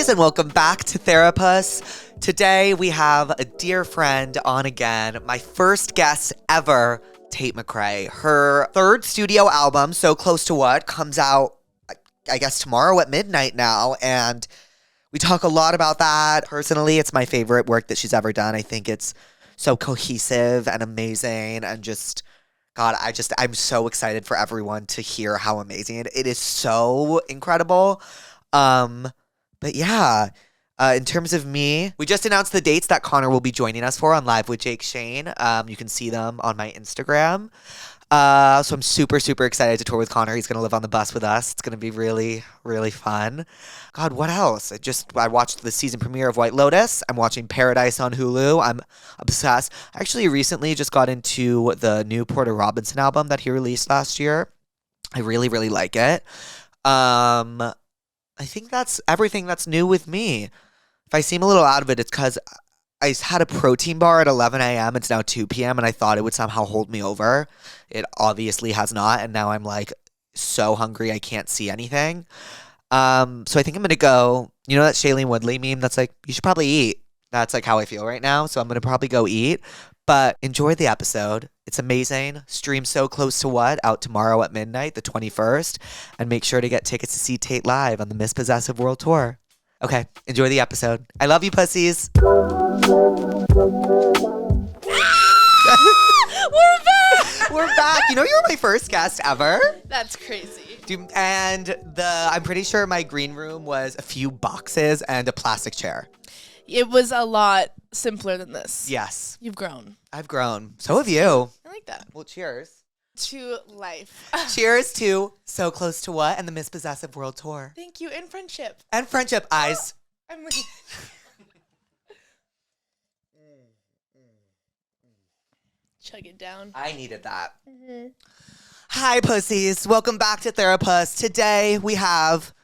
guys, and welcome back to Therapuss. Today we have a dear friend on again, my first guest ever, Tate McRae. Her third studio album, So Close to What, comes out, I guess, tomorrow at midnight now, and we talk a lot about that. Personally, it's my favorite work that she's ever done. I think it's so cohesive and amazing, and just, God, I'm so excited for everyone to hear how amazing it is. So incredible. But yeah, in terms of me, we just announced the dates that Connor will be joining us for on Live with Jake Shane. You can see them on my Instagram. So I'm super, super excited to tour with Connor. He's going to live on the bus with us. It's going to be really, really fun. God, what else? I watched the season premiere of White Lotus. I'm watching Paradise on Hulu. I'm obsessed. I actually recently just got into the new Porter Robinson album that he released last year. I really, really like it. I think that's everything that's new with me. If I seem a little out of it, it's because I had a protein bar at 11 a.m. It's now 2 p.m. and I thought it would somehow hold me over. It obviously has not, and now I'm like so hungry I can't see anything. So I think I'm going to go, you know that Shailene Woodley meme that's like, you should probably eat. That's like how I feel right now, so I'm going to probably go eat. But enjoy the episode. It's amazing. Stream So Close to What out tomorrow at midnight, the 21st. And make sure to get tickets to see Tate live on the Miss Possessive World Tour. Okay, enjoy the episode. I love you, pussies. We're back! We're back. You know, you're my first guest ever. That's crazy. And I'm pretty sure my green room was a few boxes and a plastic chair. It was a lot simpler than this. Yes. You've grown. I've grown. So have you. I like that. Well, cheers. To life. Cheers to So Close to What and the Miss Possessive World Tour. Thank you. And friendship. And friendship. Eyes. I'm like... Chug it down. I needed that. Mm-hmm. Hi, pussies. Welcome back to Therapuss. Today we have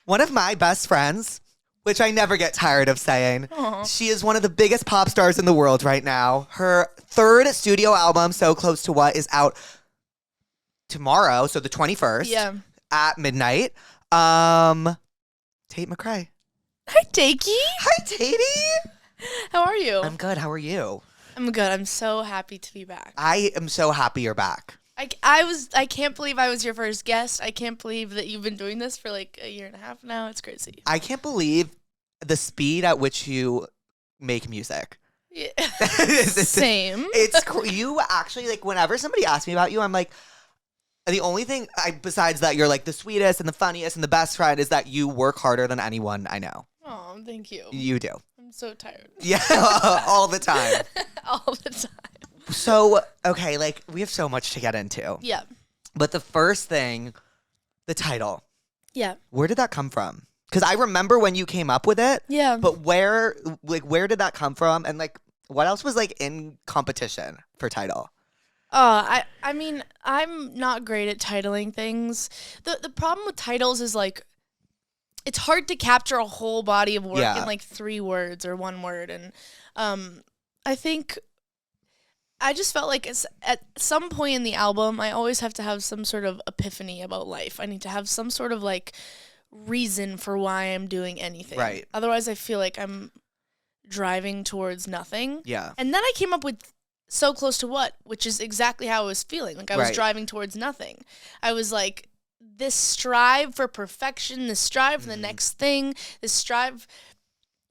one of my best friends, which I never get tired of saying. Aww. She is one of the biggest pop stars in the world right now. Her third studio album, So Close to What, is out tomorrow, so the 21st at midnight. Tate McRae. Hi, Takey. Hi, Tate. How are you? I'm good. How are you? I'm good. I'm so happy to be back. I am so happy you're back. I can't believe I was your first guest. I can't believe that you've been doing this for like a year and a half now. It's crazy. I can't believe the speed at which you make music. Yeah. Same. It's you actually, like, whenever somebody asks me about you, I'm like, the only thing besides that you're like the sweetest and the funniest and the best friend is that you work harder than anyone I know. Oh, thank you. You do. I'm so tired. Yeah, all the time. All the time. So, okay, like, we have so much to get into. Yeah. But the first thing, the title. Yeah. Where did that come from? Because I remember when you came up with it. Yeah. But where did that come from? And, like, what else was, like, in competition for title? I mean, I'm not great at titling things. The problem with titles is, like, it's hard to capture a whole body of work in, like, 3 words or 1 word. And I think I just felt like at some point in the album, I always have to have some sort of epiphany about life. I need to have some sort of, like, reason for why I'm doing anything. Right. Otherwise, I feel like I'm driving towards nothing. Yeah. And then I came up with So Close to What, which is exactly how I was feeling. Like, I was driving towards nothing. I was like, this strive for perfection, this strive for the next thing, this strive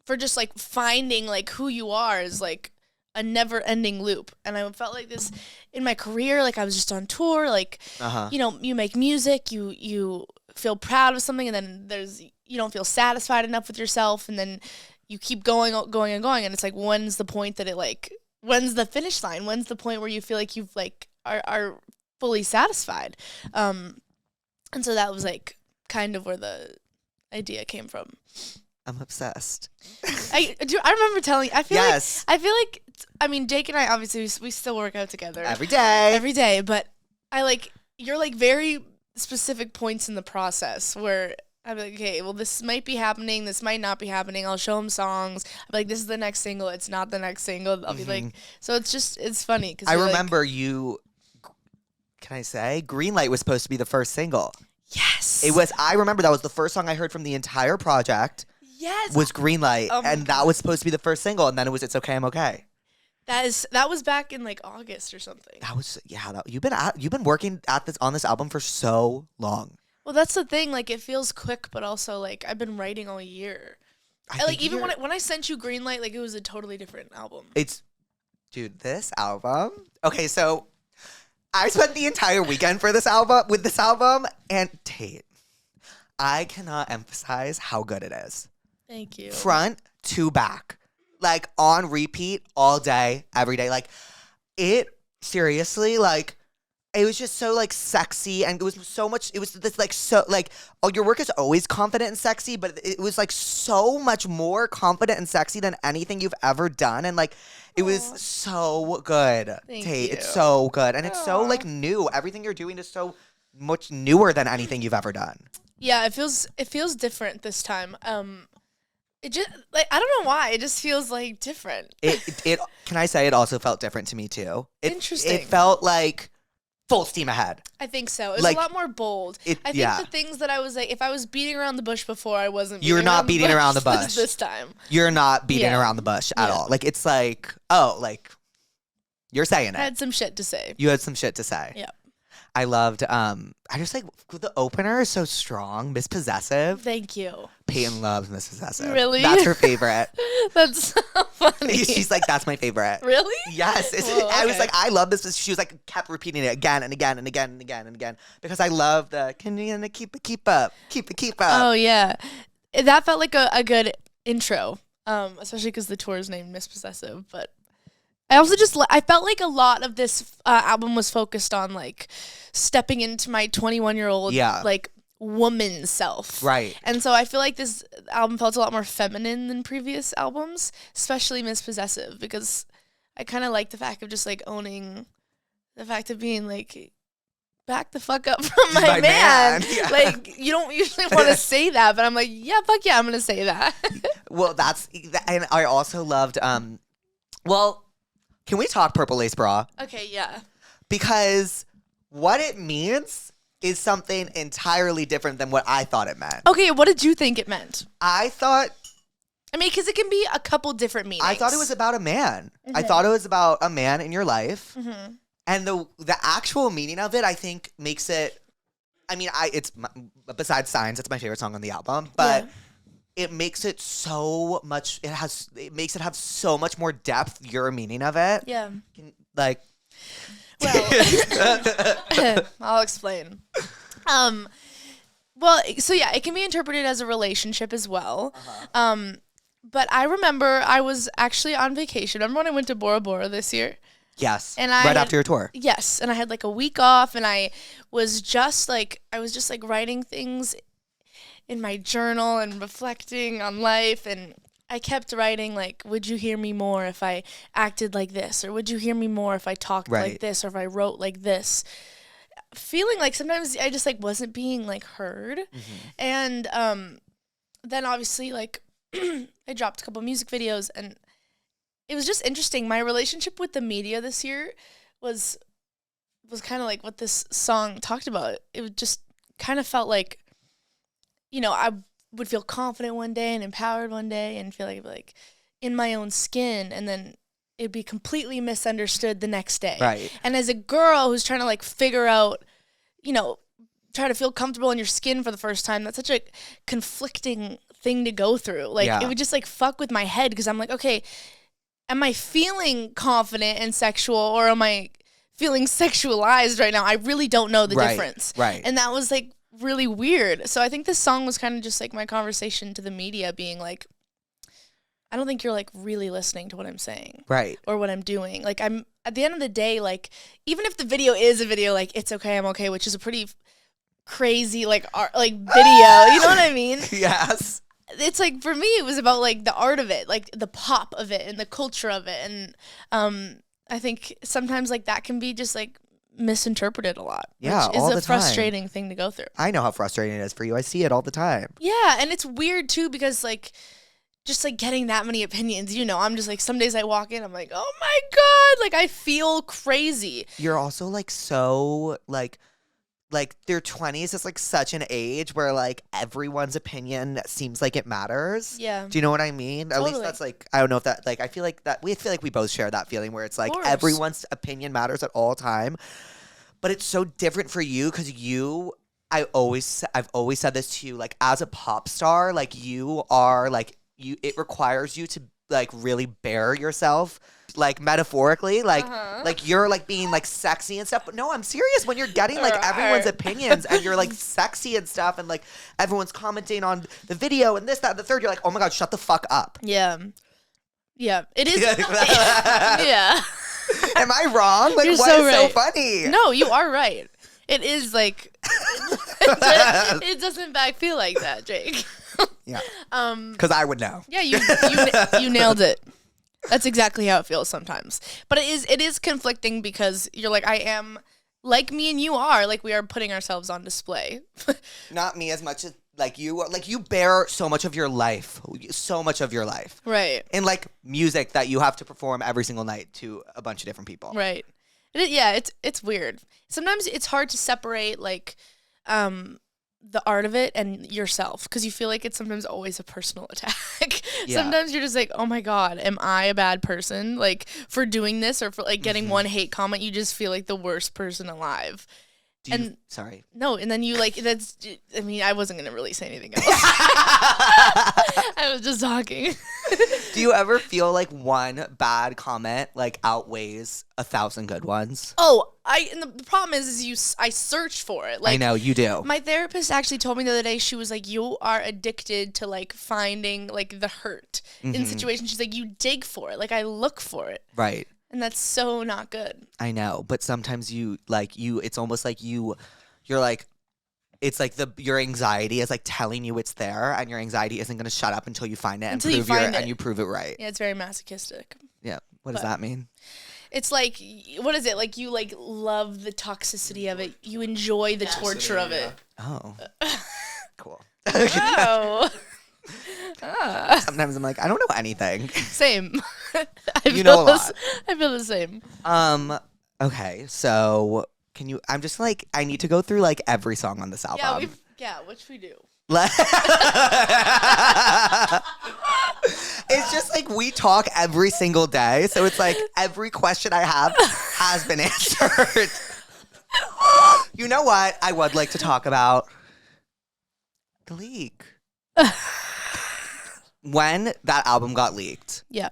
for just, like, finding, like, who you are is, like, a never-ending loop. And I felt like this in my career. Like, I was just on tour. Like, you know, you make music, you feel proud of something, and then you don't feel satisfied enough with yourself, and then you keep going, and it's like, when's the point that when's the finish line? When's the point where you feel like you've, like, are fully satisfied? And so that was, like, kind of where the idea came from. I'm obsessed. I remember telling. I feel yes. like. I feel like. I mean, Jake and I obviously we still work out together every day. But you're like very specific points in the process where I'm like, okay, well, this might be happening, this might not be happening. I'll show him songs. I'm like, this is the next single. It's not the next single. I'll be like, so it's funny because I remember you. Can I say Greenlight was supposed to be the first single? Yes. It was. I remember that was the first song I heard from the entire project. Yes. was Greenlight, Oh my and that God. was supposed to be the first single, and then it was It's Okay, I'm Okay. That was back in like August or something. That was you've been working on this album for so long. Well, that's the thing. Like, it feels quick, but also like I've been writing all year. Like even when I sent you Greenlight, like it was a totally different album. Dude, this album. Okay, so I spent the entire weekend with this album, and Tate, I cannot emphasize how good it is. Thank you. Front to back, like on repeat all day, every day. Like it seriously, like it was just so like sexy, and it was so much. It was this like so like oh, your work is always confident and sexy, but it was like so much more confident and sexy than anything you've ever done, and like it was so good. Thank Tate, you. it's so good, and it's so like new. Everything you're doing is so much newer than anything you've ever done. Yeah, it feels different this time. It just like I don't know why it just feels like different. It can I say it also felt different to me too. Interesting. It felt like full steam ahead. I think so. It was Like, a lot more bold. I think yeah. the things that I was like, if I was beating around the bush before, I wasn't. You're not beating around the bush this time. You're not beating Yeah. around the bush at Yeah. all. Like it's like, oh, like you're saying I it. had some shit to say. You had some shit to say. Yeah. I loved I just like the opener is so strong. Miss Possessive. Thank you. Peyton loves Miss Possessive. Really? That's her favorite. That's so funny. She's like, that's my favorite. Really? Yes. Whoa, I was okay. like, I love this. She was like, kept repeating it again and again and again and again and again because I love the can you keep up. Oh yeah, that felt like a good intro. Especially because the tour is named Miss Possessive. But I also just I felt like a lot of this album was focused on like stepping into my 21-year-old like woman self. Right. And so I feel like this album felt a lot more feminine than previous albums, especially Miss Possessive, because I kind of like the fact of just like owning the fact of being like, back the fuck up from my man. Yeah. Like, you don't usually want to say that, but I'm like, yeah, fuck yeah, I'm going to say that. Well, and I also loved, well, can we talk Purple Lace Bra? Okay, yeah. Because what it means is something entirely different than what I thought it meant. Okay, what did you think it meant? I mean, because it can be a couple different meanings. thought it was about a man. Mm-hmm. I thought it was about a man in your life. Mm-hmm. And the actual meaning of it, I think, makes it. I mean, it's besides Signs, it's my favorite song on the album, but it makes it so much. It makes it have so much more depth. Your meaning of it, Yeah. like. Well, I'll explain. Well, so yeah, it can be interpreted as a relationship as well. Uh-huh. But I remember I was actually on vacation. Remember when I went to Bora Bora this year? Yes. And right after your tour. Yes, and I had like a week off, and I was just like writing things in my journal and reflecting on life, and I kept writing like, would you hear me more if I acted like this, or would you hear me more if I talked like this, or if I wrote like this? Feeling like sometimes I just like wasn't being like heard, and then obviously like I dropped a couple music videos, and it was just interesting. My relationship with the media this year was kind of like what this song talked about. It would just kind of felt like, you know, I would feel confident one day and empowered one day and feel like in my own skin, and then it'd be completely misunderstood the next day. Right. And as a girl who's trying to like figure out, you know, try to feel comfortable in your skin for the first time, that's such a conflicting thing to go through. Like it would just like fuck with my head, because I'm like, okay, am I feeling confident and sexual, or am I feeling sexualized right now? I really don't know the difference. Right. And that was like really weird. So I think this song was kind of just like my conversation to the media, being like, I don't think you're like really listening to what I'm saying. Right. Or what I'm doing. Like, I'm at the end of the day, like, even if the video is a video, like, It's Okay, I'm Okay, which is a pretty crazy like art, like video, you know what I mean? Yes. It's like, for me, it was about like the art of it, like the pop of it and the culture of it. And I think sometimes like that can be just like misinterpreted a lot. Yeah, which is all a the time. frustrating thing to go through. I know how frustrating it is for you. I see it all the time. Yeah, and it's weird too, because like just like getting that many opinions, you know, I'm just like, some days I walk in, I'm like, oh my God, like I feel crazy. You're also like so like like their 20s is like such an age where like everyone's opinion seems like it matters. Yeah. Do you know what I mean? At least that's like, I don't know if that, like, I feel like we both share that feeling where it's like everyone's opinion matters at all time. But it's so different for you because I've always said this to you, like as a pop star, like you are like, it requires you to like really bare yourself, like metaphorically, like you're like being like sexy and stuff. But no, I'm serious. When you're getting like everyone's opinions and you're like sexy and stuff, and like everyone's commenting on the video and this, that, and the third, you're like, oh my god, shut the fuck up. Yeah, it is. Yeah. Am I wrong? Like, You're what so is right. so funny? No, you are right. It is like it doesn't in fact feel like that, Jake. Yeah. Because I would know. Yeah, you nailed it. That's exactly how it feels sometimes. But it is conflicting because you're like, I am like me and you are like we are putting ourselves on display. Not me as much as like you bear so much of your life, Right. In like music that you have to perform every single night to a bunch of different people. Right. It's weird. Sometimes it's hard to separate like the art of it and yourself because you feel like it's sometimes always a personal attack. Yeah. Sometimes you're just like, oh my god, am I a bad person like for doing this or for like getting one hate comment? You just feel like the worst person alive. Sorry. No, and then you like that's. I mean, I wasn't gonna really say anything else. I was just talking. Do you ever feel like one bad comment like outweighs 1,000 good ones? Oh, and the problem is I searched for it. Like, I know you do. My therapist actually told me the other day. She was like, "You are addicted to like finding like the hurt in situations." She's like, "You dig for it. Like I look for it." Right. And that's so not good. I know, but sometimes it's almost like you're like, it's like your anxiety is like telling you it's there, and your anxiety isn't going to shut up until you find it and you prove it right. Yeah, it's very masochistic. Yeah. What does that mean? It's like, what is it? Like you like love the toxicity of it. You enjoy the torture of it. Oh. Cool. Oh. Sometimes I'm like, I don't know anything. Same. You know a lot. I feel the same. Okay, so can you? I'm just like, I need to go through like every song on this album. Which we do. It's just like we talk every single day, so it's like every question I have has been answered. You know what? I would like to talk about the leak. When that album got leaked. Yeah.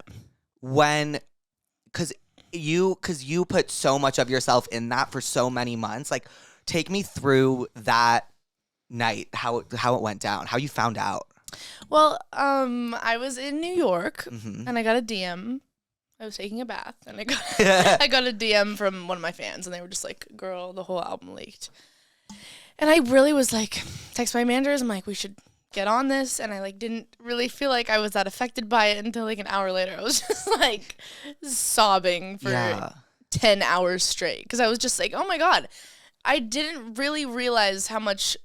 Because you put so much of yourself in that for so many months. Like, take me through that night, how it went down, how you found out. Well, I was in New York and I got a DM. I was taking a bath and I got a DM from one of my fans and they were just like, "Girl, the whole album leaked." And I really was like, text my managers. I'm like, we should get on this. And I like didn't really feel like I was that affected by it until like an hour later. I was just like sobbing for 10 hours straight because I was just like, oh my God, I didn't really realize how much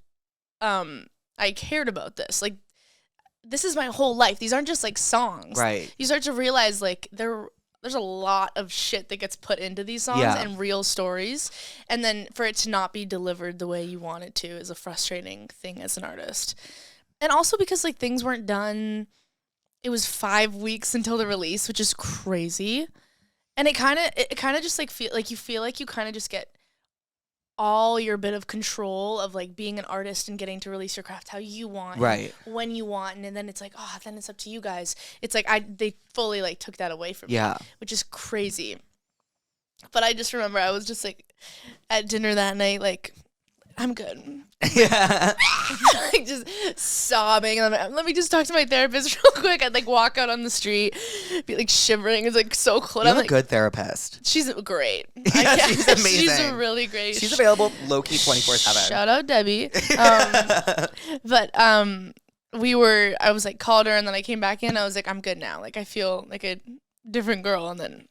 I cared about this. Like, this is my whole life. These aren't just like songs. Right. You start to realize like there's a lot of shit that gets put into these songs and real stories. And then for it to not be delivered the way you want it to is a frustrating thing as an artist. And also because like things weren't done. It was 5 weeks until the release, which is crazy. And it kind of just like feel like you kind of just get all your bit of control of like being an artist and getting to release your craft how you want, right, when you want, and then it's like, oh, then it's up to you guys. It's like they fully like took that away from me, which is crazy. But I just remember I was just like at dinner that night, like, I'm good. Yeah. Like just sobbing. And I'm like, let me just talk to my therapist real quick. I'd like walk out on the street, be like shivering. It's like so cold. You're I'm a like, good therapist. She's great. Yeah, she's amazing. She's really great. She's available low-key 24/7. Shout out Debbie. But I was like called her and then I came back in. I was like, I'm good now. Like I feel like a different girl. And then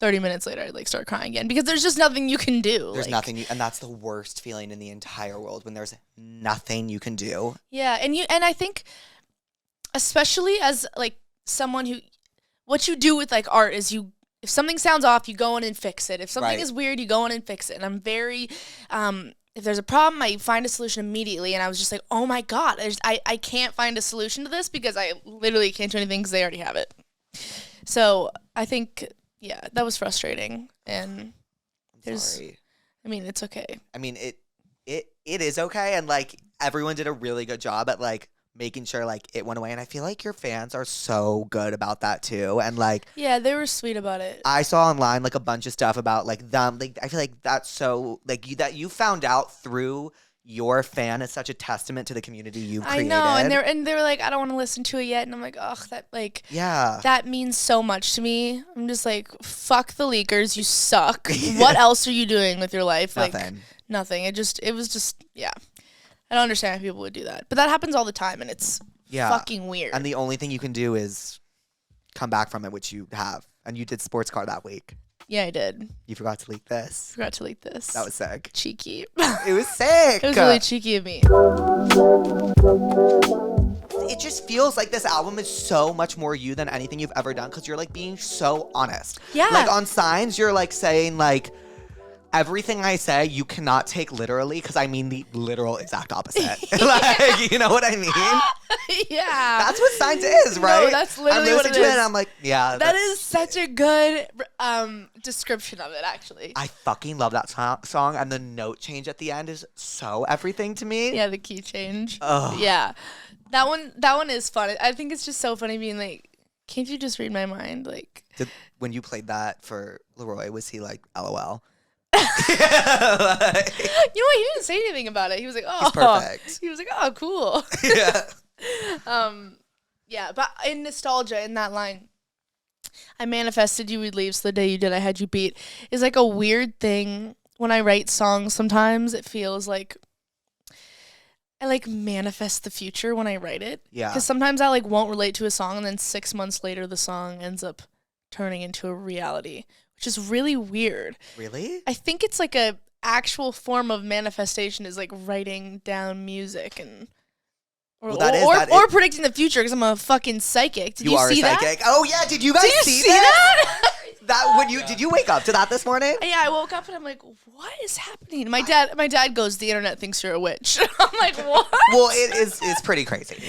30 minutes later, I'd like start crying again because there's just nothing you can do. There's nothing, and that's the worst feeling in the entire world when there's nothing you can do. Yeah, and I think, especially as like someone who, what you do with like art is if something sounds off, you go in and fix it. If something is weird, you go in and fix it. And I'm very if there's a problem, I find a solution immediately. And I was just like, oh my God, I can't find a solution to this because I literally can't do anything because they already have it. So I think, yeah, that was frustrating. And Sorry. I mean, it's okay. I mean, it is okay. And like everyone did a really good job at like making sure like it went away. And I feel like your fans are so good about that too. And like, yeah, they were sweet about it. I saw online like a bunch of stuff about like them. Like I feel like that's so like that you found out through your fan is such a testament to the community you created. I know, and they were like, I don't want to listen to it yet, and I'm like, ugh, that like, yeah, that means so much to me. I'm just like, fuck the leakers, you suck. What else are you doing with your life? Nothing. Like, nothing. It was just, yeah. I don't understand how people would do that, but that happens all the time, and it's fucking weird. And the only thing you can do is come back from it, which you have, and you did sports car that week. Yeah, I did. You forgot to leak this. Forgot to leak this. That was sick. Cheeky. It was sick. It was really cheeky of me. It just feels like this album is so much more you than anything you've ever done because you're like being so honest. Yeah. Like on Signs, you're like saying like, everything I say, you cannot take literally because I mean the literal exact opposite. Like, you know what I mean? Yeah. That's what Signs is, right? No, that's literally I'm what listening it to is. it and I'm like, yeah. That is such a good description of it, actually. I fucking love that song, and the note change at the end is so everything to me. Yeah, the key change. Ugh. Yeah. That one is fun. I think it's just so funny being like, can't you just read my mind? Like, When you played that for Leroy, was he like, LOL? You know what? He didn't say anything about it. He was like, "Oh, he's perfect." He was like, "Oh, cool." Yeah. Yeah. But in nostalgia, in that line, I manifested you would leave, so the day you did, I had you beat. Is like a weird thing when I write songs. Sometimes it feels like I like manifest the future when I write it. Yeah. Because sometimes I like won't relate to a song, and then 6 months later, the song ends up turning into a reality, which is really weird. Really? I think it's like a actual form of manifestation is like writing down music and or predicting the future because I'm a fucking psychic. Did you are see a psychic. that? Oh yeah, did you guys see that? Did you wake up to that this morning? Yeah, I woke up and I'm like, what is happening? My dad goes, the internet thinks you're a witch. I'm like, what? Well, it's pretty crazy.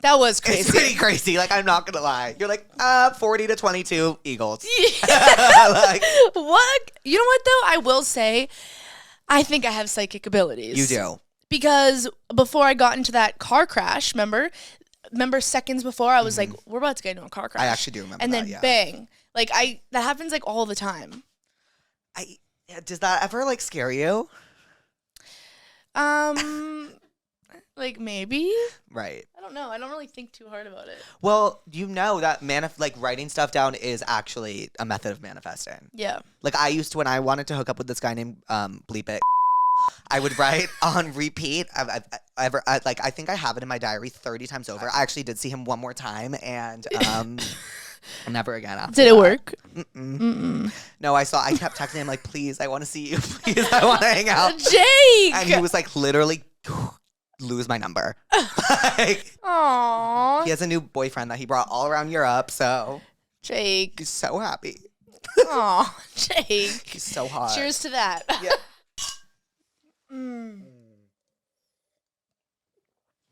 That was crazy. It's pretty crazy. Like, I'm not gonna lie. You're like, 40 to 22 Eagles. Like, what? You know what though? I will say, I think I have psychic abilities. You do. Because before I got into that car crash, remember seconds before, I was like, we're about to get into a car crash. I actually do remember and that, then yeah. bang. Like, that happens like all the time. Does that ever like scare you? Like maybe. Right. I don't know. I don't really think too hard about it. Well, you know that like writing stuff down is actually a method of manifesting. Yeah. Like I used to, when I wanted to hook up with this guy named Bleep It, I would write on repeat. I think I have it in my diary 30 times over. I actually did see him one more time, and never again after Did it work? No, I kept texting him like, please, I want to see you. Please, I want to hang out. Jake! And he was like, literally, lose my number. Like, aww. he has a new boyfriend that he brought all around Europe, so Jake. he's so happy. Aw, Jake. He's so hot. Cheers to that. Yeah.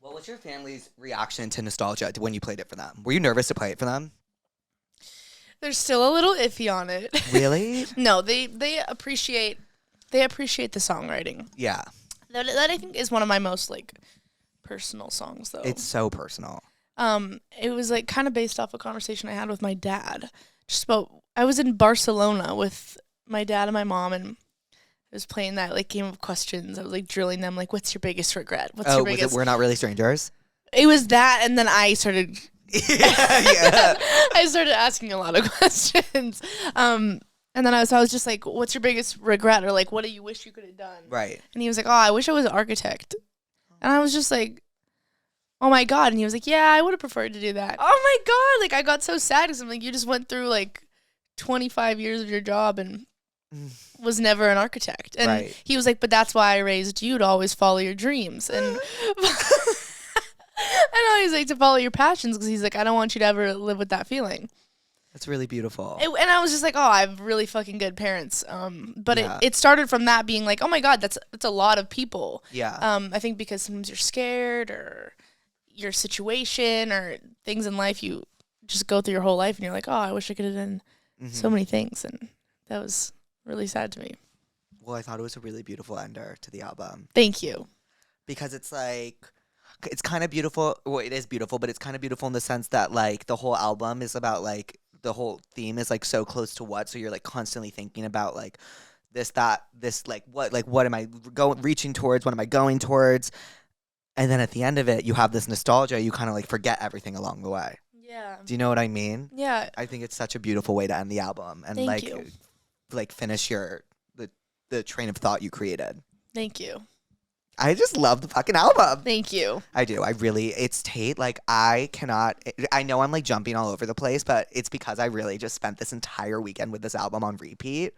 What was your family's reaction to nostalgia when you played it for them? Were you nervous to play it for them? They're still a little iffy on it. Really? No, they appreciate the songwriting. Yeah. That I think is one of my most like personal songs though. It's so personal. It was like kind of based off a conversation I had with my dad. Just about I was in Barcelona with my dad and my mom, and I was playing that like game of questions. I was like drilling them like, what's your biggest regret? What's your biggest? Was it We're Not Really Strangers? It was that, and then I started yeah. I started asking a lot of questions. And then I was just like, what's your biggest regret? Or like, what do you wish you could have done? Right. And he was like, oh, I wish I was an architect. And I was just like, oh my God. And he was like, yeah, I would have preferred to do that. Oh my God. Like I got so sad because I'm like, you just went through like 25 years of your job and was never an architect. And right. He was like, but that's why I raised you to always follow your dreams. And I know he's like to follow your passions because he's like, I don't want you to ever live with that feeling. That's really beautiful. And I was just like, oh, I have really fucking good parents. But Yeah. it started from that being like, oh my God, that's a lot of people. Yeah. I think because sometimes you're scared or your situation or things in life, you just go through your whole life and you're like, oh, I wish I could have done so many things. And that was really sad to me. Well, I thought it was a really beautiful ender to the album. Thank you. Because it's like, it's kind of beautiful. Well, it is beautiful, but it's kind of beautiful in the sense that like the whole album is about like, the whole theme is like so close to what, so you're like constantly thinking about like this, that, this, like what am I reaching towards, what am I going towards, and then at the end of it you have this nostalgia, you kind of like forget everything along the way. Yeah. Do you know what I mean? Yeah. I think it's such a beautiful way to end the album and Thank you. like finish the train of thought you created. Thank you. I just love the fucking album. Thank you. I do. It's Tate. Like, I know I'm like jumping all over the place, but it's because I really just spent this entire weekend with this album on repeat.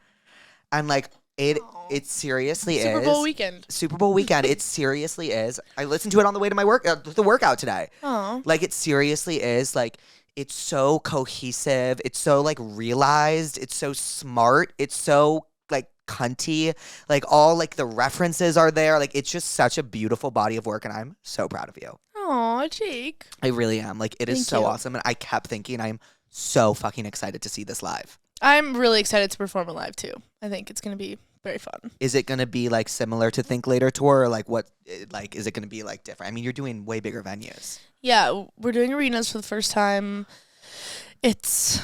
And like, it seriously is. Super Bowl weekend. It seriously is. I listened to it on the way to my the workout today. Oh. Like, it seriously is. Like, it's so cohesive. It's so like realized. It's so smart. It's so like cunty, like all like the references are there, like it's just such a beautiful body of work and I'm so proud of you. Aw, Jake. I really am. Like it is so awesome and I kept thinking I'm so fucking excited to see this live. I'm really excited to perform it live too. I think it's gonna be very fun. Is it gonna be like similar to Think Later tour or like what, like is it gonna be like different? I mean, you're doing way bigger venues. Yeah, we're doing arenas for the first time. It's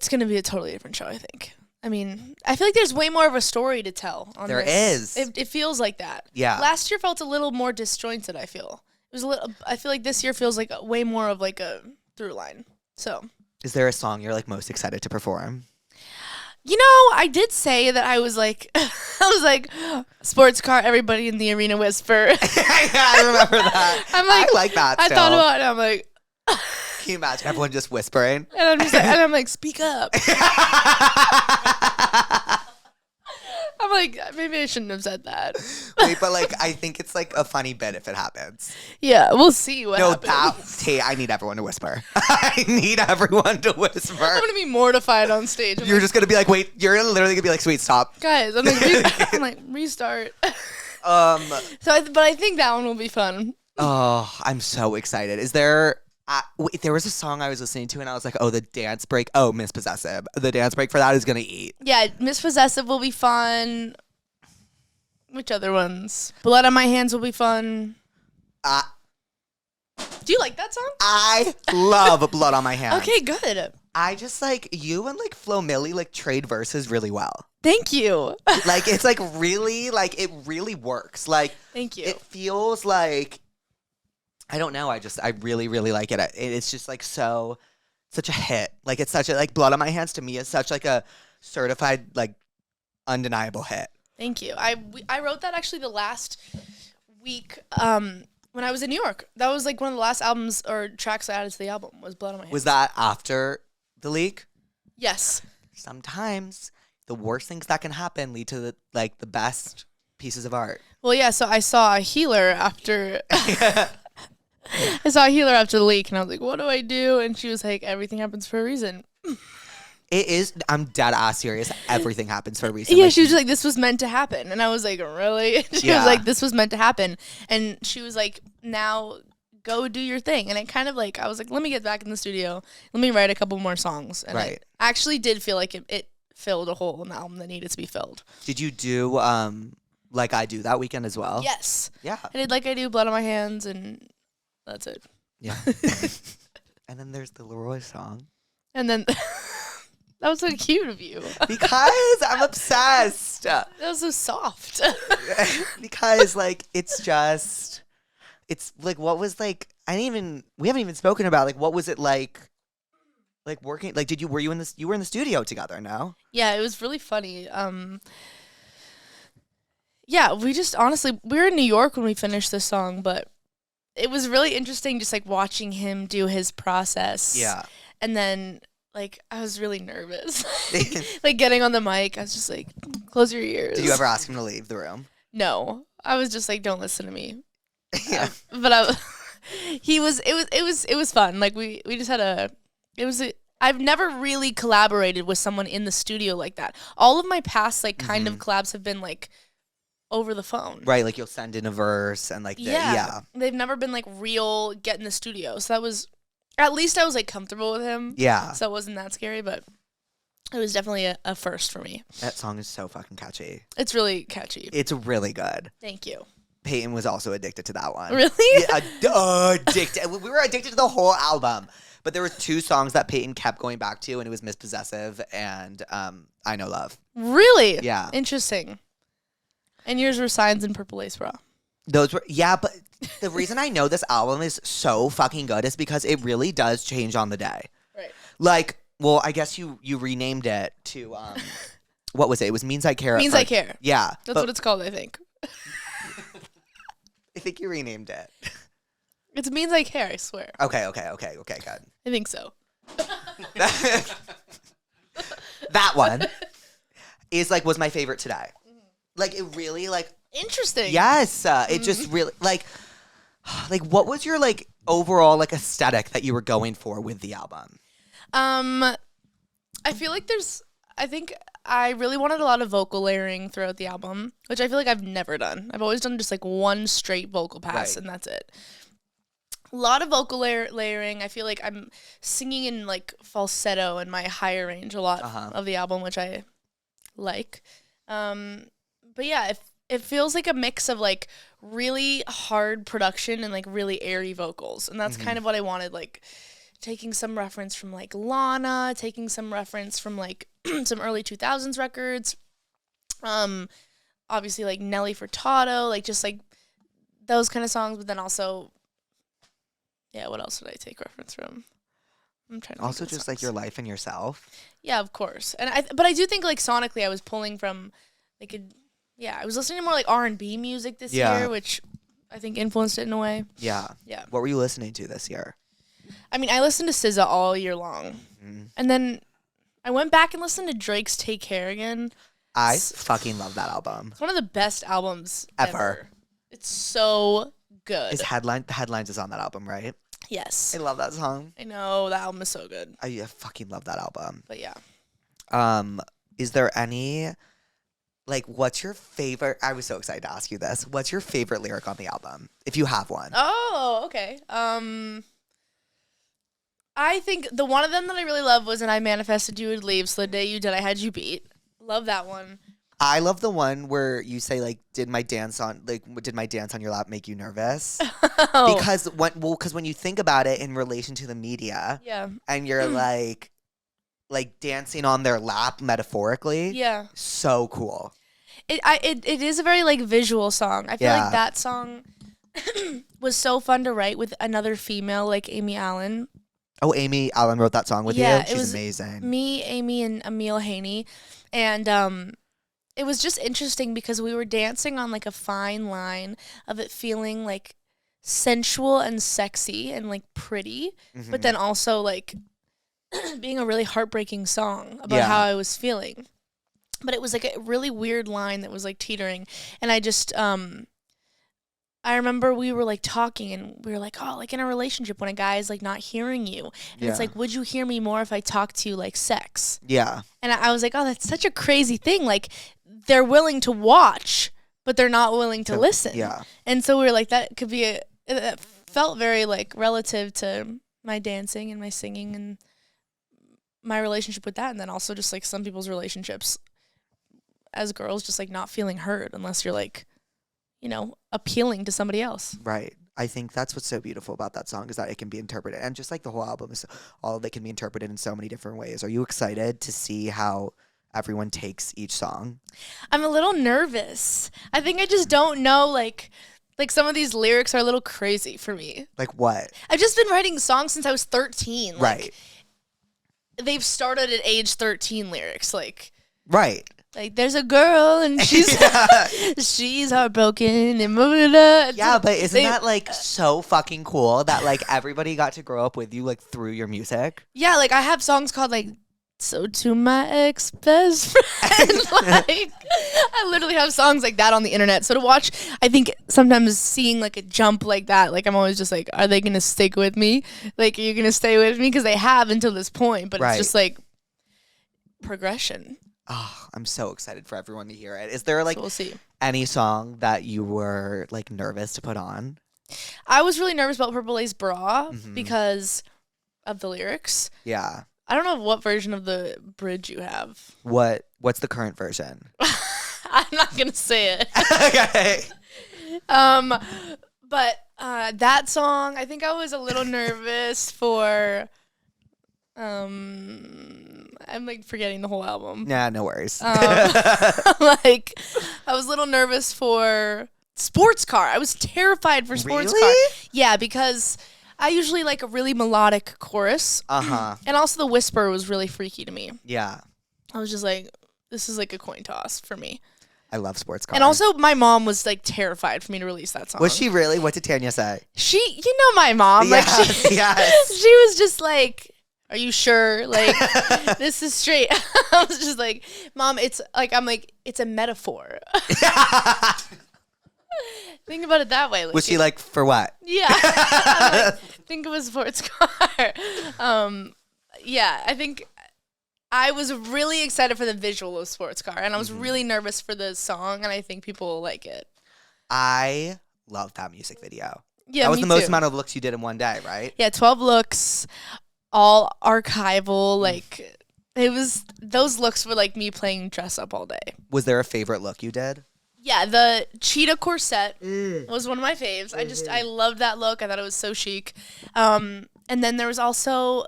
gonna be a totally different show, I think. I mean, I feel like there's way more of a story to tell on There this. is. It feels like that. Yeah. Last year felt a little more disjointed, I feel. It was a little. I feel like this year feels like way more of like a through line. So. Is there a song you're like most excited to perform? You know, I did say that I was like, sports car, everybody in the arena whisper. I remember that. I'm like, I like that. I thought about it and I'm like. Can you imagine everyone just whispering? And I'm just like, speak up. I'm like, maybe I shouldn't have said that. Wait, but like, I think it's like a funny bit if it happens. Yeah, we'll see what happens. Tate, I need everyone to whisper. I need everyone to whisper. I'm gonna be mortified on stage. You're just gonna be like, wait, you're literally gonna be like, sweet, stop. Guys, I'm like, restart. But I think that one will be fun. Oh, I'm so excited. Is there... there was a song I was listening to and I was like, oh, the dance break. Oh, Miss Possessive. The dance break for that is going to eat. Yeah, Miss Possessive will be fun. Which other ones? Blood on My Hands will be fun. Do you like that song? I love Blood on My Hands. Okay, good. I just like, you and like Flo Milli like trade verses really well. Thank you. Like, it's like really, like it really works. Like, thank you. It feels like, I don't know. I really, really like it. It's just like such a hit. Like it's such a, like Blood on My Hands to me is such like a certified, like undeniable hit. Thank you. I wrote that actually the last week when I was in New York. That was like one of the last albums or tracks I added to the album was Blood on My Hands. Was that after the leak? Yes. Sometimes the worst things that can happen lead to the best pieces of art. Well, yeah. So I saw a healer after. I saw a healer after the leak, and I was like, what do I do? And she was like, everything happens for a reason. It is. I'm dead ass serious. Everything happens for a reason. Yeah, she was like, this was meant to happen. And I was like, really? She was like, this was meant to happen. And she was like, now go do your thing. And it kind of like, I was like, let me get back in the studio. Let me write a couple more songs. And I actually did feel like it filled a hole in the album that needed to be filled. Did you do Like I Do that weekend as well? Yes. Yeah. I did Like I Do, Blood on My Hands, and that's it. Yeah. And then there's the Leroy song. And then that was so cute of you. Because I'm obsessed. That was so soft. Because like it's like what was like we haven't even spoken about like what was it like working like you were in the studio together, no? Yeah, it was really funny. Yeah, we just honestly we were in New York when we finished this song, but it was really interesting just like watching him do his process. Yeah. And then like I was really nervous. Like getting on the mic, I was just like, close your ears. Did you ever ask him to leave the room? No. I was just like, don't listen to me. Yeah. But it was fun. Like we just had it was I've never really collaborated with someone in the studio like that. All of my past like kind of collabs have been like over the phone. Right, like you'll send in a verse and like They've never been like real get in the studio. So that was, at least I was like comfortable with him. Yeah. So it wasn't that scary, but it was definitely a first for me. That song is so fucking catchy. It's really catchy. It's really good. Thank you. Peyton was also addicted to that one. Really? Yeah, addicted. We were addicted to the whole album. But there were 2 songs that Peyton kept going back to, and it was Miss Possessive and I Know Love. Really? Yeah. Interesting. And yours were Signs and Purple Lace Bra. Those were, yeah, but the reason I know this album is so fucking good is because it really does change on the day. Right. Like, well, I guess you renamed it to, what was it? It was Means I Care. Means I Care. Yeah. That's what it's called, I think. I think you renamed it. It Means I Care, I swear. Okay, good. I think so. That one is like, was my favorite today. Like, it really, like... Interesting. Yes. It just really, like, what was your, like, overall, like, aesthetic that you were going for with the album? I feel like I think I really wanted a lot of vocal layering throughout the album, which I feel like I've never done. I've always done just, like, one straight vocal pass, and that's it. A lot of vocal layering. I feel like I'm singing in, like, falsetto in my higher range a lot of the album, which I like. But yeah, it feels like a mix of like really hard production and like really airy vocals. And that's kind of what I wanted, like taking some reference from like Lana, taking some reference from like some early 2000s records. Obviously like Nelly Furtado, like just like those kind of songs, but then also, yeah, what else did I take reference from? I'm trying to also just like your life and yourself. Yeah, of course. But I do think like sonically I was pulling from like I was listening to more like R&B music this year, which I think influenced it in a way. Yeah. Yeah. What were you listening to this year? I mean, I listened to SZA all year long. And then I went back and listened to Drake's Take Care again. I fucking love that album. It's one of the best albums ever. It's so good. The Headlines is on that album, right? Yes. I love that song. I know, that album is so good. I fucking love that album. But yeah. Is there any... Like, what's your favorite... I was so excited to ask you this. What's your favorite lyric on the album, if you have one? Oh, okay. I think the one of them that I really love was, and I manifested you would leave, so the day you did, I had you beat. Love that one. I love the one where you say, like, did my dance on your lap make you nervous? Oh. Because when you think about it in relation to the media, and you're like dancing on their lap metaphorically, so cool. It is a very like visual song. I feel like that song was so fun to write with another female like Amy Allen. Oh, Amy Allen wrote that song with you? She's amazing. Me, Amy, and Emil Haney. And it was just interesting because we were dancing on like a fine line of it feeling like sensual and sexy and like pretty, but then also like being a really heartbreaking song about how I was feeling. But it was like a really weird line that was like teetering. And I just, I remember we were like talking and we were like, oh, like in a relationship when a guy is like not hearing you. And it's like, would you hear me more if I talked to you like sex? Yeah. And I was like, oh, that's such a crazy thing. Like they're willing to watch, but they're not willing to listen. Yeah. And so we were like, that could be it felt very like relative to my dancing and my singing and my relationship with that. And then also just like some people's relationships as girls, just like not feeling heard unless you're like, you know, appealing to somebody else. Right. I think that's what's so beautiful about that song is that it can be interpreted. And just like the whole album, all of it can be interpreted in so many different ways. Are you excited to see how everyone takes each song? I'm a little nervous. I think I just don't know, like some of these lyrics are a little crazy for me. Like what? I've just been writing songs since I was 13. Right. They've started at age 13 lyrics. Like. Right. Like, there's a girl and she's she's heartbroken and yeah, but isn't that like so fucking cool that like everybody got to grow up with you like through your music? Yeah, like I have songs called like So to my ex-best friend, like, I literally have songs like that on the internet. So to watch, I think sometimes seeing like a jump like that, like I'm always just like, are they going to stick with me? Like, are you going to stay with me? Because they have until this point, but it's just like progression. Oh, I'm so excited for everyone to hear it. Is there like So we'll see. any song that you were like nervous to put on? I was really nervous about Purple Lace Bra because of the lyrics. Yeah. I don't know what version of the bridge you have. What's the current version? I'm not gonna say it. Okay. But that song, I think I was a little nervous for. I'm like forgetting the whole album. Nah, no worries. Like, I was a little nervous for Sports Car. I was terrified for Sports Car. Yeah, because I usually like a really melodic chorus. And also the whisper was really freaky to me. Yeah. I was just like, this is like a coin toss for me. I love Sports Car. And also my mom was like terrified for me to release that song. Was she really? What did Tanya say? You know my mom. Like Yes. she was just like, are you sure? Like, this is straight. I was just like, Mom, it's like, I'm like, it's a metaphor. Think about it that way. Like, was she like, for what? Yeah. I'm like, think of a sports car. Yeah, I think I was really excited for the visual of Sports Car, and I was really nervous for the song, and I think people will like it. I love that music video. Yeah, that was me the most too. amount of looks you did in one day, right? Yeah, 12 looks, all archival. Like, it was, those looks were like me playing dress up all day. Was there a favorite look you did? Yeah, the cheetah corset was one of my faves. I loved that look. I thought it was so chic. And then there was also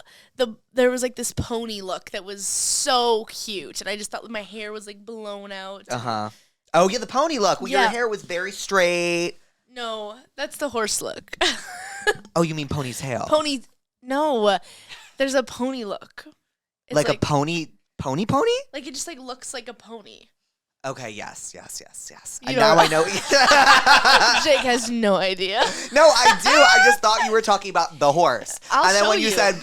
there was like this pony look that was so cute, and I just thought my hair was like blown out. Oh yeah, the pony look. Well, Yeah. your hair was very straight. No, that's the horse look. Oh, you mean ponytail? Pony? No, there's a pony look. It's like a pony? Like it just like looks like a pony. Okay, yes. You And don't- now I know. Jake has no idea. No, I do. I just thought you were talking about the horse. I'll and then show when you you. said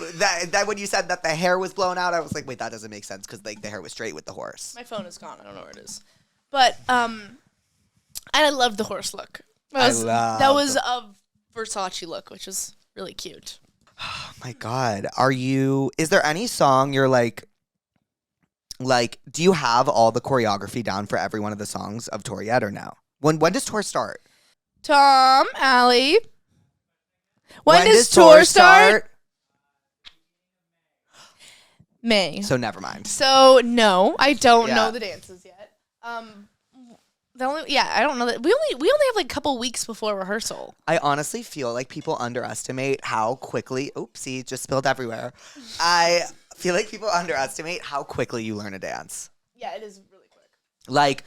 that when you said that the hair was blown out, I was like, wait, that doesn't make sense because like the hair was straight with the horse. My phone is gone. I don't know where it is. But I loved the horse look. That was a Versace look, which was really cute. Oh my God. Is there any song you're like, do you have all the choreography down for every one of the songs of tour yet or no? When does tour start? Tom, Allie. When does tour start? May. So never mind. So no, I don't Yeah. know the dances yet. I don't know that we only have like a couple weeks before rehearsal. I honestly feel like people underestimate how quickly, oopsie, just spilled everywhere. I feel like people underestimate how quickly you learn a dance. Yeah, it is really quick. Like,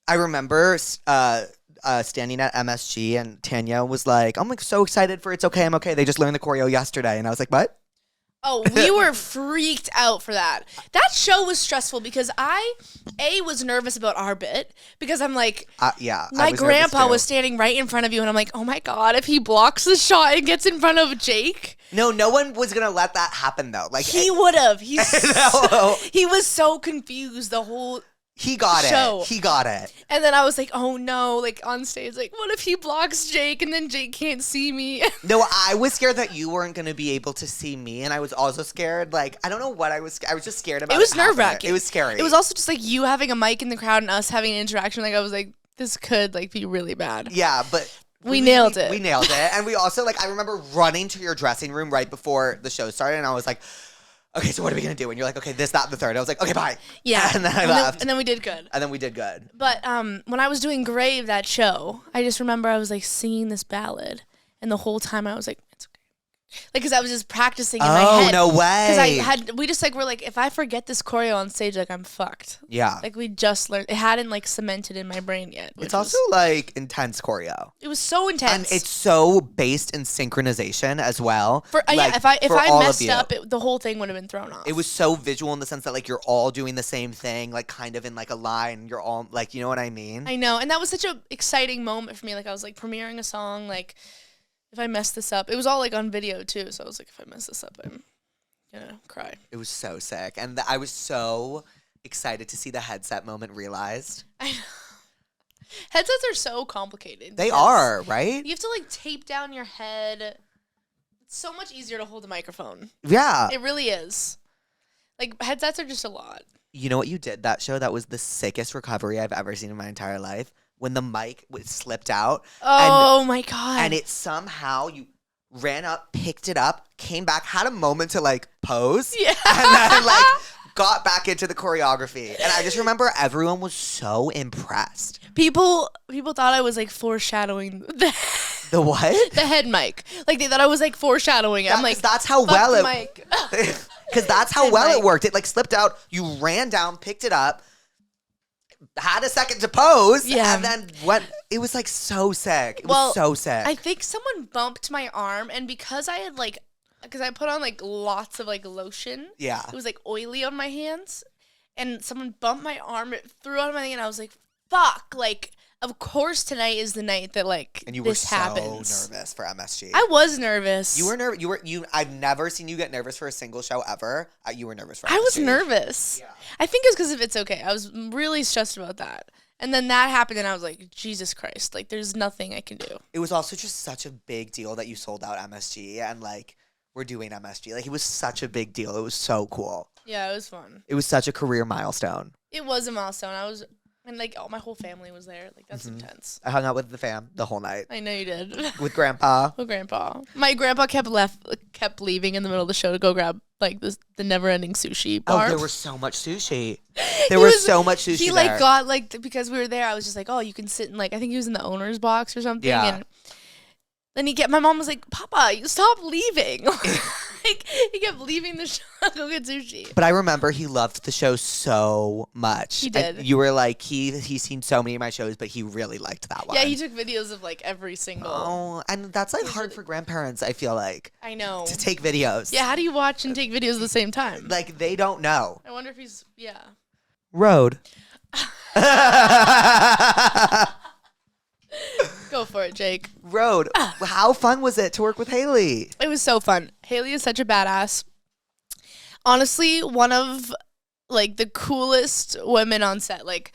I remember standing at MSG and Tanya was like, I'm like so excited for It's Okay, I'm Okay. They just learned the choreo yesterday. And I was like, what? Oh, we were freaked out for that. That show was stressful because I was nervous about our bit because I'm like, yeah. my grandpa was standing right in front of you, and I'm like, oh my God, if he blocks the shot and gets in front of Jake. No one was going to let that happen, though. Like He would have. He No. was so confused the whole He got show. it. He got it. And then I was like, oh no, like on stage, like, what if he blocks Jake and then Jake can't see me? No, I was scared that you weren't going to be able to see me. And I was also scared, like, I don't know what I was just scared about. It was happening. nerve-wracking. It was scary. It was also just like you having a mic in the crowd and us having an interaction. Like I was like, this could like be really bad. Yeah, but we nailed it. We nailed it. And we also, like, I remember running to your dressing room right before the show started. And I was like, okay, so what are we going to do? And you're like, okay, this, that, and the third. I was like, okay, bye. Yeah. And then I left. And then we did good. And then we did good. But when I was doing Grave, that show, I just remember I was like singing this ballad. And the whole time I was like, it's okay. Like, because I was just practicing in my head. Oh, no way. Because we just like, were like, if I forget this choreo on stage, like I'm fucked. Yeah. Like we just learned, it hadn't like cemented in my brain yet. It's also like intense choreo. It was so intense. And it's so based in synchronization as well. Yeah, if I all of messed you. up, the whole thing would have been thrown off. It was so visual in the sense that like you're all doing the same thing, like kind of in like a line. You're all like, you know what I mean? I know, and that was such an exciting moment for me. Like I was like premiering a song. Like if I mess this up, it was all like on video too. So I was like, if I mess this up, I'm gonna cry. It was so sick. And I was so excited to see the headset moment realized. I know. Headsets are so complicated. They are, right? You have to like tape down your head. It's so much easier to hold a microphone. Yeah. It really is. Like, headsets are just a lot. You know what you did that show? That was the sickest recovery I've ever seen in my entire life. When the mic slipped out. Oh, my God. And it somehow, you ran up, picked it up, came back, had a moment to, like, pose. Yeah. And then, like, got back into the choreography. And I just remember everyone was so impressed. People thought I was, like, foreshadowing the what? The head mic. Like, they thought I was, like, foreshadowing it. I'm like, that's how well it... mic. Because that's how well it worked. It, like, slipped out. You ran down, picked it up, had a second to pose, and then went. It was, like, so sick. It was so sick. I think someone bumped my arm, and because I had, like, because I put on, like, lots of, like, lotion. Yeah. It was, like, oily on my hands, and someone bumped my arm, it threw out my thing, and I was like, fuck, like, of course tonight is the night that, like, and you this were so happens. nervous for MSG. I was nervous. You were nervous. I've never seen you get nervous for a single show ever. You were nervous for MSG. I was nervous. Yeah. I think it's because of It's Okay. I was really stressed about that. And then that happened, and I was like, Jesus Christ, like, there's nothing I can do. It was also just such a big deal that you sold out MSG, and, like, we're doing MSG. Like, it was such a big deal. It was so cool. Yeah, it was fun. It was such a career milestone. It was a milestone. And, like, my whole family was there. Like, that's intense. I hung out with the fam the whole night. I know you did. With Grandpa. With Grandpa. My grandpa kept leaving in the middle of the show to go grab, like, the never-ending sushi bar. Oh, there was so much sushi. There was so much sushi He, like, got, like, because we were there, I was just like, oh, you can sit in, like, I think he was in the owner's box or something. Yeah. And then my mom was like, Papa, you stop leaving. Like, he kept leaving the show to go get sushi. But I remember he loved the show so much. He did. And you were like, he's seen so many of my shows, but he really liked that one. Yeah, he took videos of, like, every single. Oh, and that's, like, hard for grandparents, I feel like. I know. To take videos. Yeah, how do you watch and take videos at the same time? Like, they don't know. I wonder if he's, yeah. Road. Go for it, Jake. Road. How fun was it to work with Haley? It was so fun. Haley is such a badass. Honestly, one of, like, the coolest women on set. Like,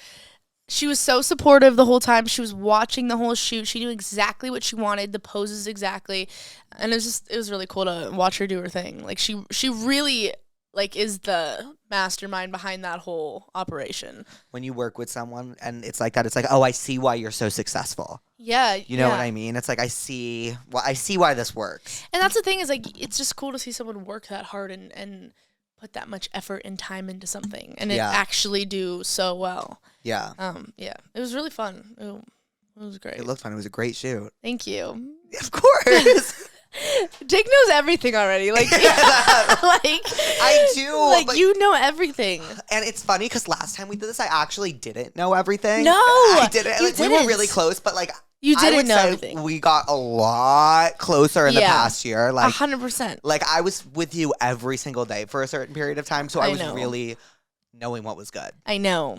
she was so supportive the whole time. She was watching the whole shoot. She knew exactly what she wanted, the poses exactly. And it was really cool to watch her do her thing. Like, she really, like, is the mastermind behind that whole operation. When you work with someone and it's like that, it's like, oh, I see why you're so successful. Yeah. You know what I mean? It's like, I see why this works. And that's the thing is, like, it's just cool to see someone work that hard and put that much effort and time into something and it actually do so well. Yeah. Yeah. It was really fun. It was great. It looked fun. It was a great shoot. Thank you. Of course. Jake knows everything already. Like, like I do. Like, you know everything. And it's funny because last time we did this, I actually didn't know everything. No, I didn't. You like, didn't. We were really close, but like you didn't I would know say everything. We got a lot closer in the past year. Like 100%. Like I was with you every single day for a certain period of time, so I was really knowing what was good. I know.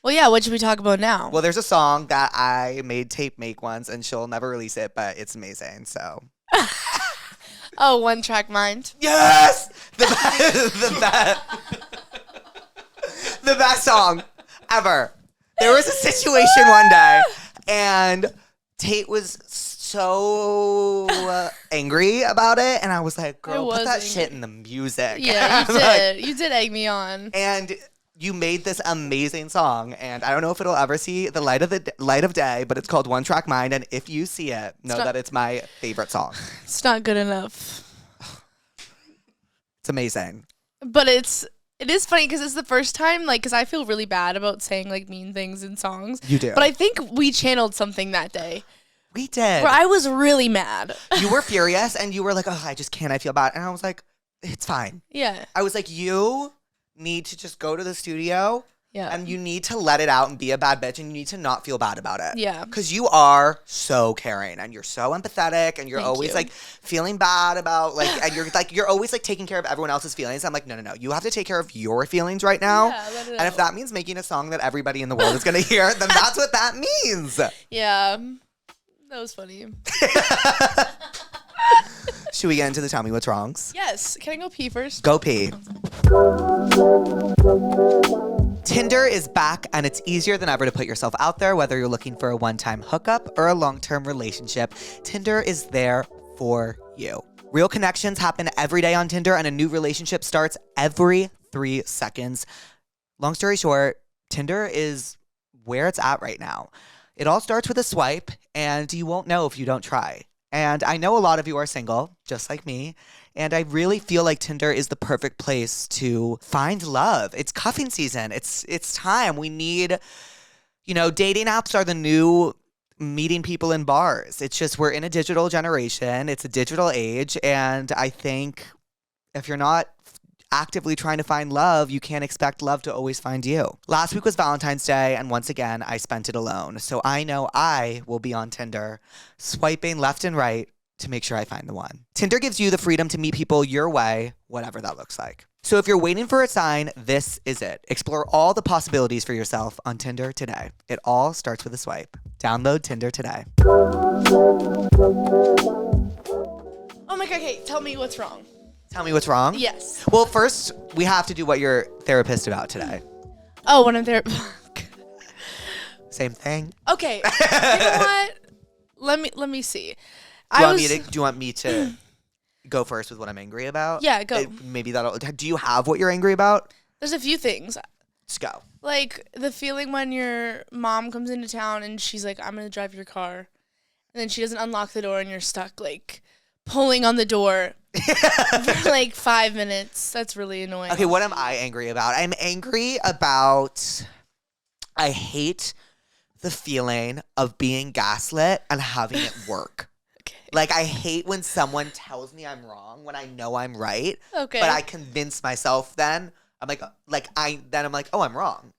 Well, yeah, what should we talk about now? Well, there's a song that I made Tate make once, and she'll never release it, but it's amazing, so. Oh, One Track Mind. Yes! The best song ever. There was a situation one day, and Tate was so angry about it, and I was like, girl, put that shit in the music. Yeah, you did. You did egg me on. And you made this amazing song, and I don't know if it'll ever see the light of day, but it's called One Track Mind, and if you see it, know that it's my favorite song. It's not good enough. It's amazing. But it is funny because it's the first time, like, because I feel really bad about saying, like, mean things in songs. You do. But I think we channeled something that day. We did. Where I was really mad. You were furious, and you were like, oh, I just can't. I feel bad. And I was like, it's fine. Yeah. I was like, you need to just go to the studio. Yeah. And you need to let it out and be a bad bitch, and you need to not feel bad about it. Yeah. Because you are so caring, and you're so empathetic, and you're always like feeling bad about and you're always like taking care of everyone else's feelings. I'm like, no. You have to take care of your feelings right now. Yeah, let it and out. if that means making a song that everybody in the world is gonna hear, then that's what that means. Yeah. That was funny. Should we get into the Tell Me What's Wrongs? Yes. Can I go pee first? Go pee. Tinder is back, and it's easier than ever to put yourself out there, whether you're looking for a one-time hookup or a long-term relationship. Tinder is there for you. Real connections happen every day on Tinder, and a new relationship starts every 3 seconds. Long story short, Tinder is where it's at right now. It all starts with a swipe, and you won't know if you don't try. And I know a lot of you are single, just like me, and I really feel like Tinder is the perfect place to find love. It's cuffing season. It's time. We need, dating apps are the new meeting people in bars. It's just we're in a digital generation. It's a digital age, and I think if you're not actively trying to find love, you can't expect love to always find you. Last week was Valentine's Day, and once again, I spent it alone. So I know I will be on Tinder, swiping left and right to make sure I find the one. Tinder gives you the freedom to meet people your way, whatever that looks like. So if you're waiting for a sign, this is it. Explore all the possibilities for yourself on Tinder today. It all starts with a swipe. Download Tinder today. Oh my God, okay, tell me what's wrong. Tell me what's wrong? Yes. Well, first, we have to do what you're therapist about today. Oh, when I'm there. Same thing. Okay. You know what? Let me see. Do you want me to go first with what I'm angry about? Yeah, go. Maybe that'll. Do you have what you're angry about? There's a few things. Let's go. Like the feeling when your mom comes into town and she's like, I'm going to drive your car. And then she doesn't unlock the door and you're stuck like pulling on the door for like 5 minutes. That's really annoying. Okay, what am I angry about? I'm angry about, I hate the feeling of being gaslit and having it work. Okay. Like, I hate when someone tells me I'm wrong when I know I'm right. Okay. But I convince myself then. I'm like, oh, I'm wrong.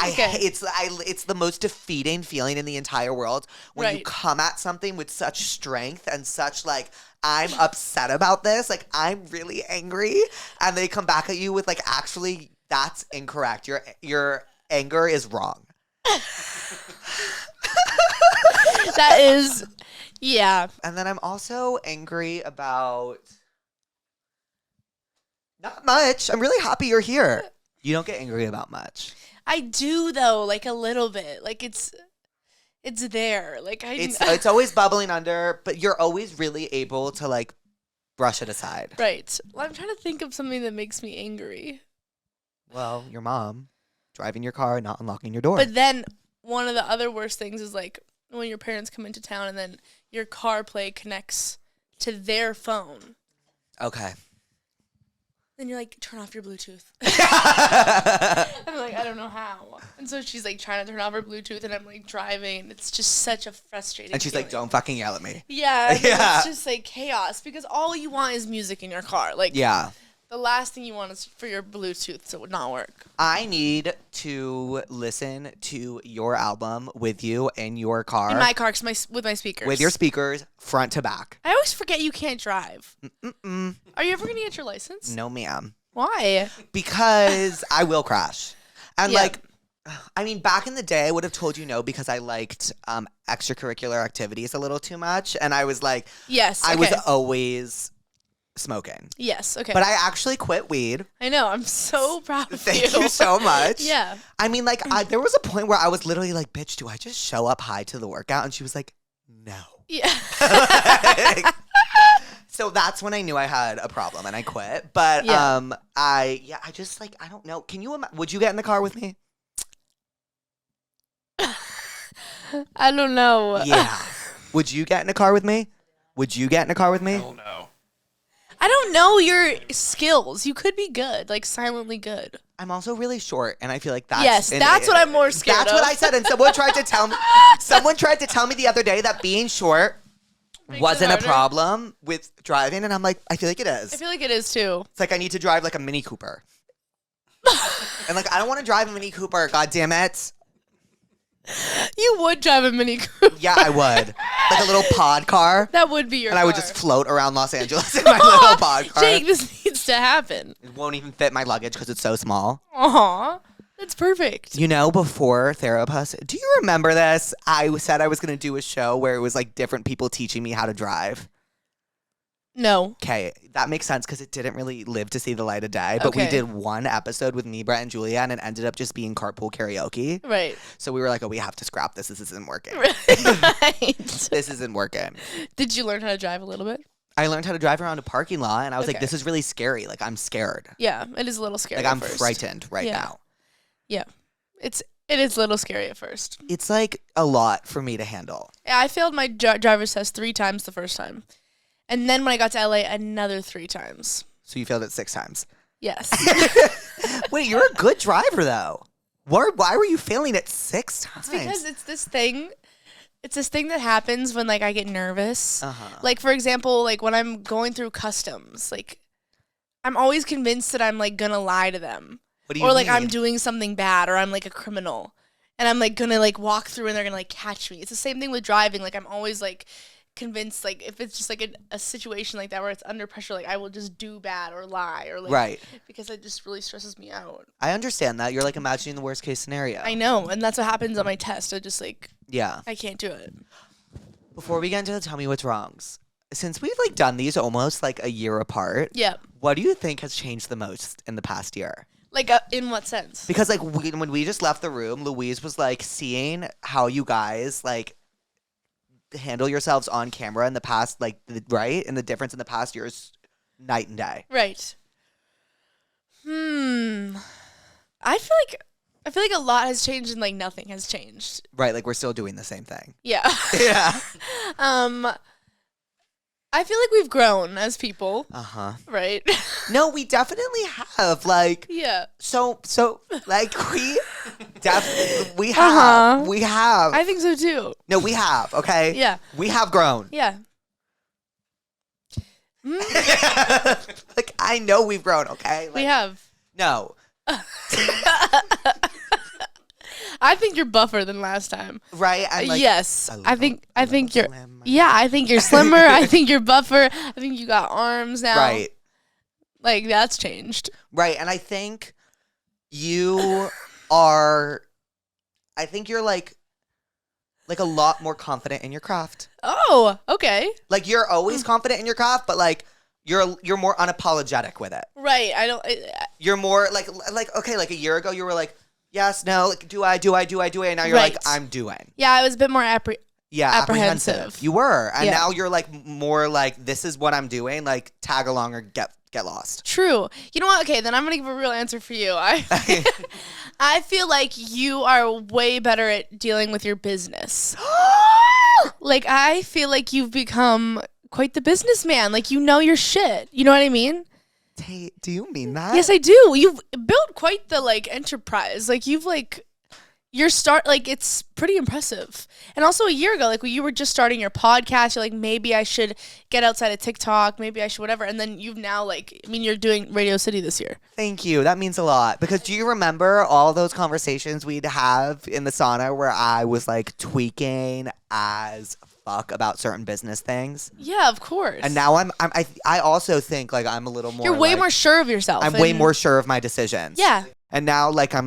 Okay. It's the most defeating feeling in the entire world when you come at something with such strength and such like, I'm upset about this, like I'm really angry, and they come back at you with like, actually, that's incorrect. Your anger is wrong. That is, yeah. And then I'm also angry about not much. I'm really happy you're here. You don't get angry about much. I do though, like a little bit. Like it's there. Like it's always bubbling under, but you're always really able to like brush it aside. Right. Well, I'm trying to think of something that makes me angry. Well, your mom driving your car and not unlocking your door. But then one of the other worst things is like when your parents come into town and then your CarPlay connects to their phone. Okay. Then you're like, turn off your Bluetooth. I'm like, I don't know how. And so she's like trying to turn off her Bluetooth and I'm like driving. It's just such a frustrating And she's feeling. like, don't fucking yell at me. Yeah. It's just like chaos because all you want is music in your car. Like, yeah. The last thing you want is for your Bluetooth to not work. I need to listen to your album with you in your car. In my car, with my speakers. With your speakers, front to back. I always forget you can't drive. Mm-mm. Are you ever going to get your license? No, ma'am. Why? Because I will crash. And Yeah. I mean, back in the day, I would have told you no because I liked extracurricular activities a little too much. And I was like, yes, okay. I was always smoking. Yes, okay. But I actually quit weed. I know. I'm so proud of you. Thank you so much. Yeah. I mean, there was a point where I was literally like, bitch, do I just show up high to the workout? And she was like, no. Yeah. So that's when I knew I had a problem and I quit. But yeah. I just like, I don't know. Would you get in the car with me? I don't know. Yeah. Would you get in a car with me? Would you get in a car with me? I don't know. I don't know your skills. You could be good, like silently good. I'm also really short, and I feel like that's... Yes, that's what I'm more scared of. That's what I said, and someone tried to tell me the other day that being short wasn't a problem with driving, and I'm like, I feel like it is. I feel like it is too. It's like I need to drive like a Mini Cooper. And like, I don't want to drive a Mini Cooper, god damn it. You would drive a Mini Cooper. Yeah, I would. Like a little pod car. That would be your And car. I would just float around Los Angeles in my little pod car. Jake, this needs to happen. It won't even fit my luggage because it's so small. Aw, that's perfect. You know, before Therapuss, do you remember this? I said I was going to do a show where it was like different people teaching me how to drive. No. Okay, that makes sense because it didn't really live to see the light of day. But we did one episode with me, Brett, and Julia, and it ended up just being carpool karaoke. Right. So we were like, oh, we have to scrap this. This isn't working. Right. This isn't working. Did you learn how to drive a little bit? I learned how to drive around a parking lot, and I was like, this is really scary. Like, I'm scared. Yeah, it is a little scary. Like, I'm frightened now. Yeah. It is a little scary at first. It's like a lot for me to handle. Yeah, I failed my driver's test 3 times the first time. And then when I got to LA, another 3 times. So you failed it 6 times? Yes. Wait, you're a good driver, though. Why were you failing it 6 times? It's because it's this thing. It's this thing that happens when, like, I get nervous. Like, for example, like, when I'm going through customs, like, I'm always convinced that I'm, like, gonna lie to them. What do you mean? Or, like, I'm doing something bad, or I'm, like, a criminal. And I'm, like, gonna, like, walk through and they're gonna, like, catch me. It's the same thing with driving. Like, I'm always, like, convinced, like, if it's just, like, a situation like that where it's under pressure, like, I will just do bad or lie or, like, right. Because it just really stresses me out. I understand that. You're, like, imagining the worst case scenario. I know, and that's what happens on my test. I just, like, I can't do it. Before we get into the Tell Me What's Wrongs, since we've, like, done these almost, like, a year apart, what do you think has changed the most in the past year? Like, in what sense? Because, like, when we just left the room, Louise was, like, seeing how you guys, like, handle yourselves on camera in the past, like, right? And the difference in the past year is night and day. Right. I feel like a lot has changed and, like, nothing has changed. Right, like, we're still doing the same thing. Yeah. Yeah. I feel like we've grown as people. Right? No, we definitely have. Like, yeah. So, like, we definitely, we have. We have. I think so, too. No, we have, okay? Yeah. We have grown. Yeah. Like, I know we've grown, okay? Like, we have. No. I think you're buffer than last time. Right? I'm like, yes. I think you're slim. Yeah, I think you're slimmer. I think you're buffer. I think you got arms now. Right. Like, that's changed. Right. And I think you're like a lot more confident in your craft. Oh, okay. Like, you're always confident in your craft, but like you're more unapologetic with it. Right. You're more like okay, like a year ago you were like, yes, no, like do I, and now you're like, I'm doing. Yeah, I was a bit more apprehensive. You were. And now you're like more like, this is what I'm doing, like tag along or get lost. True. You know what? Okay, then I'm going to give a real answer for you. I feel like you are way better at dealing with your business. Like, I feel like you've become quite the businessman. Like, you know your shit. You know what I mean? Tate, do you mean that? Yes, I do. You've built quite the, like, enterprise. Like, you've, like, it's pretty impressive. And also a year ago, like, when you were just starting your podcast, you're like, maybe I should get outside of TikTok. Maybe I should whatever. And then you've now, like, I mean, you're doing Radio City this year. Thank you. That means a lot. Because do you remember all those conversations we'd have in the sauna where I was, like, tweaking as fuck about certain business things? Yeah, of course. And now I also think, like, I'm a little more. You're way more sure of yourself. I'm way more sure of my decisions. Yeah. And now, like, I'm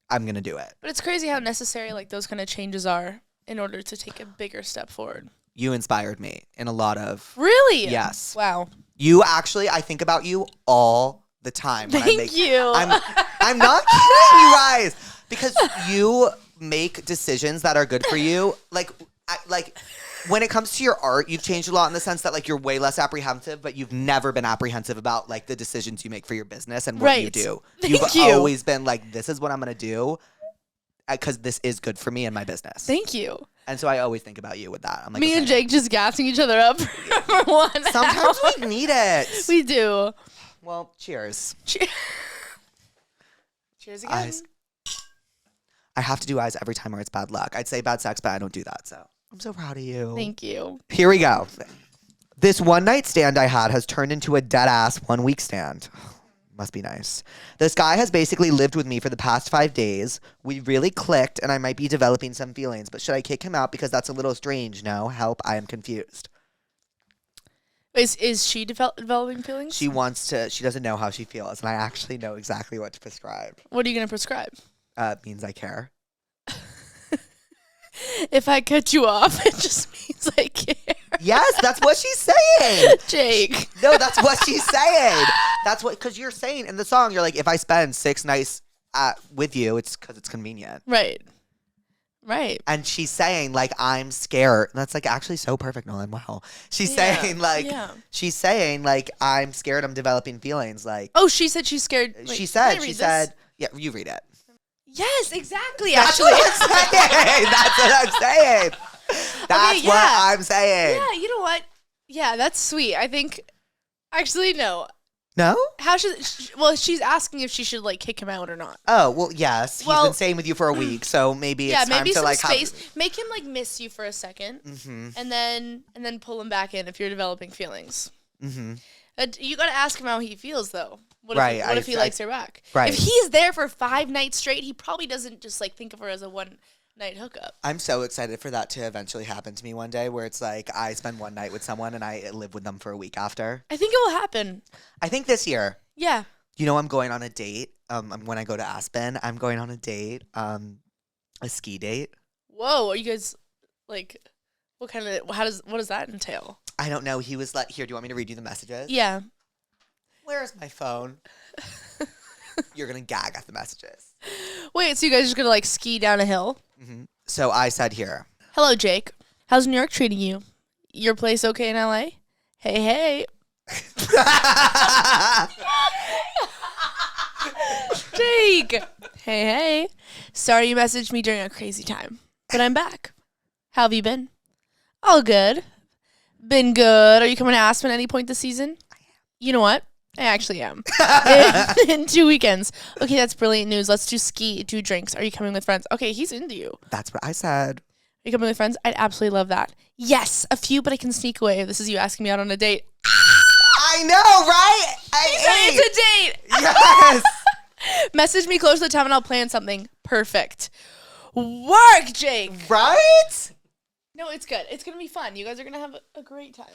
going to do it. But it's crazy how necessary, like, those kind of changes are in order to take a bigger step forward. You inspired me in a lot of. Really? Yes. Wow. You actually, I think about you all the time. Thank you. I'm not kidding, you guys. Because you make decisions that are good for you. Like, when it comes to your art, you've changed a lot in the sense that, like, you're way less apprehensive, but you've never been apprehensive about, like, the decisions you make for your business and what you do. You've always been like, this is what I'm going to do because this is good for me and my business. Thank you. And so I always think about you with that. I'm like, me and Jake just gassing each other up for 1 hour. Sometimes we need it. We do. Well, cheers. Cheers again. Eyes. I have to do eyes every time or it's bad luck. I'd say bad sex, but I don't do that, so. I'm so proud of you. Thank you. Here we go. This one night stand I had has turned into a dead ass 1 week stand. Must be nice. This guy has basically lived with me for the past 5 days. We really clicked and I might be developing some feelings, but should I kick him out because that's a little strange? No, help, I am confused. Is she developing feelings? She doesn't know how she feels, and I actually know exactly what to prescribe. What are you going to prescribe? Means I care. If I cut you off, it just means I care. Yes, that's what she's saying. Jake. No, that's what she's saying. That's what, because you're saying in the song, you're like, if I spend 6 nights with you, it's because it's convenient. Right. Right. And she's saying, like, I'm scared. That's, like, actually so perfect, Nolan. Wow. She's saying, like, I'm scared I'm developing feelings. Like, oh, she said she's scared. Wait, she said, yeah, you read it. Yes, exactly. That's actually. what I'm saying. That's what I'm saying. That's okay, what I'm saying. Yeah, you know what? Yeah, that's sweet. I think, actually, no. No? How well, she's asking if she should, like, kick him out or not. Oh, well, yes. He's been staying with you for a week, so maybe it's time to, like, space. Make him, like, miss you for a second, and then pull him back in if you're developing feelings. Mm-hmm. You gotta ask him how he feels, though. What if he likes her back? Right. If he's there for 5 nights straight, he probably doesn't just, like, think of her as a one-night hookup. I'm so excited for that to eventually happen to me one day, where it's like I spend one night with someone and I live with them for a week after. I think it will happen. I think this year. Yeah. You know, I'm going on a date. When I go to Aspen, I'm going on a date, a ski date. Whoa, are you guys, like, what does that entail? I don't know. He was like, here, do you want me to read you the messages? Yeah. Where's my phone? You're going to gag at the messages. Wait, so you guys are just going to, like, ski down a hill? Mm-hmm. So I said here. Hello, Jake. How's New York treating you? Your place okay in LA? Hey, hey. Jake. Hey, hey. Sorry you messaged me during a crazy time, but I'm back. How have you been? All good. Been good. Are you coming to Aspen at any point this season? I am. You know what? I actually am. in 2 weekends. Okay, that's brilliant news. Let's do drinks. Are you coming with friends? Okay, he's into you. That's what I said. Are you coming with friends? I'd absolutely love that. Yes, a few, but I can sneak away. This is you asking me out on a date. I know, right? It's a date. Yes. Message me close to the time and I'll plan something. Perfect. Work, Jake. Right? No, it's good. It's going to be fun. You guys are going to have a great time.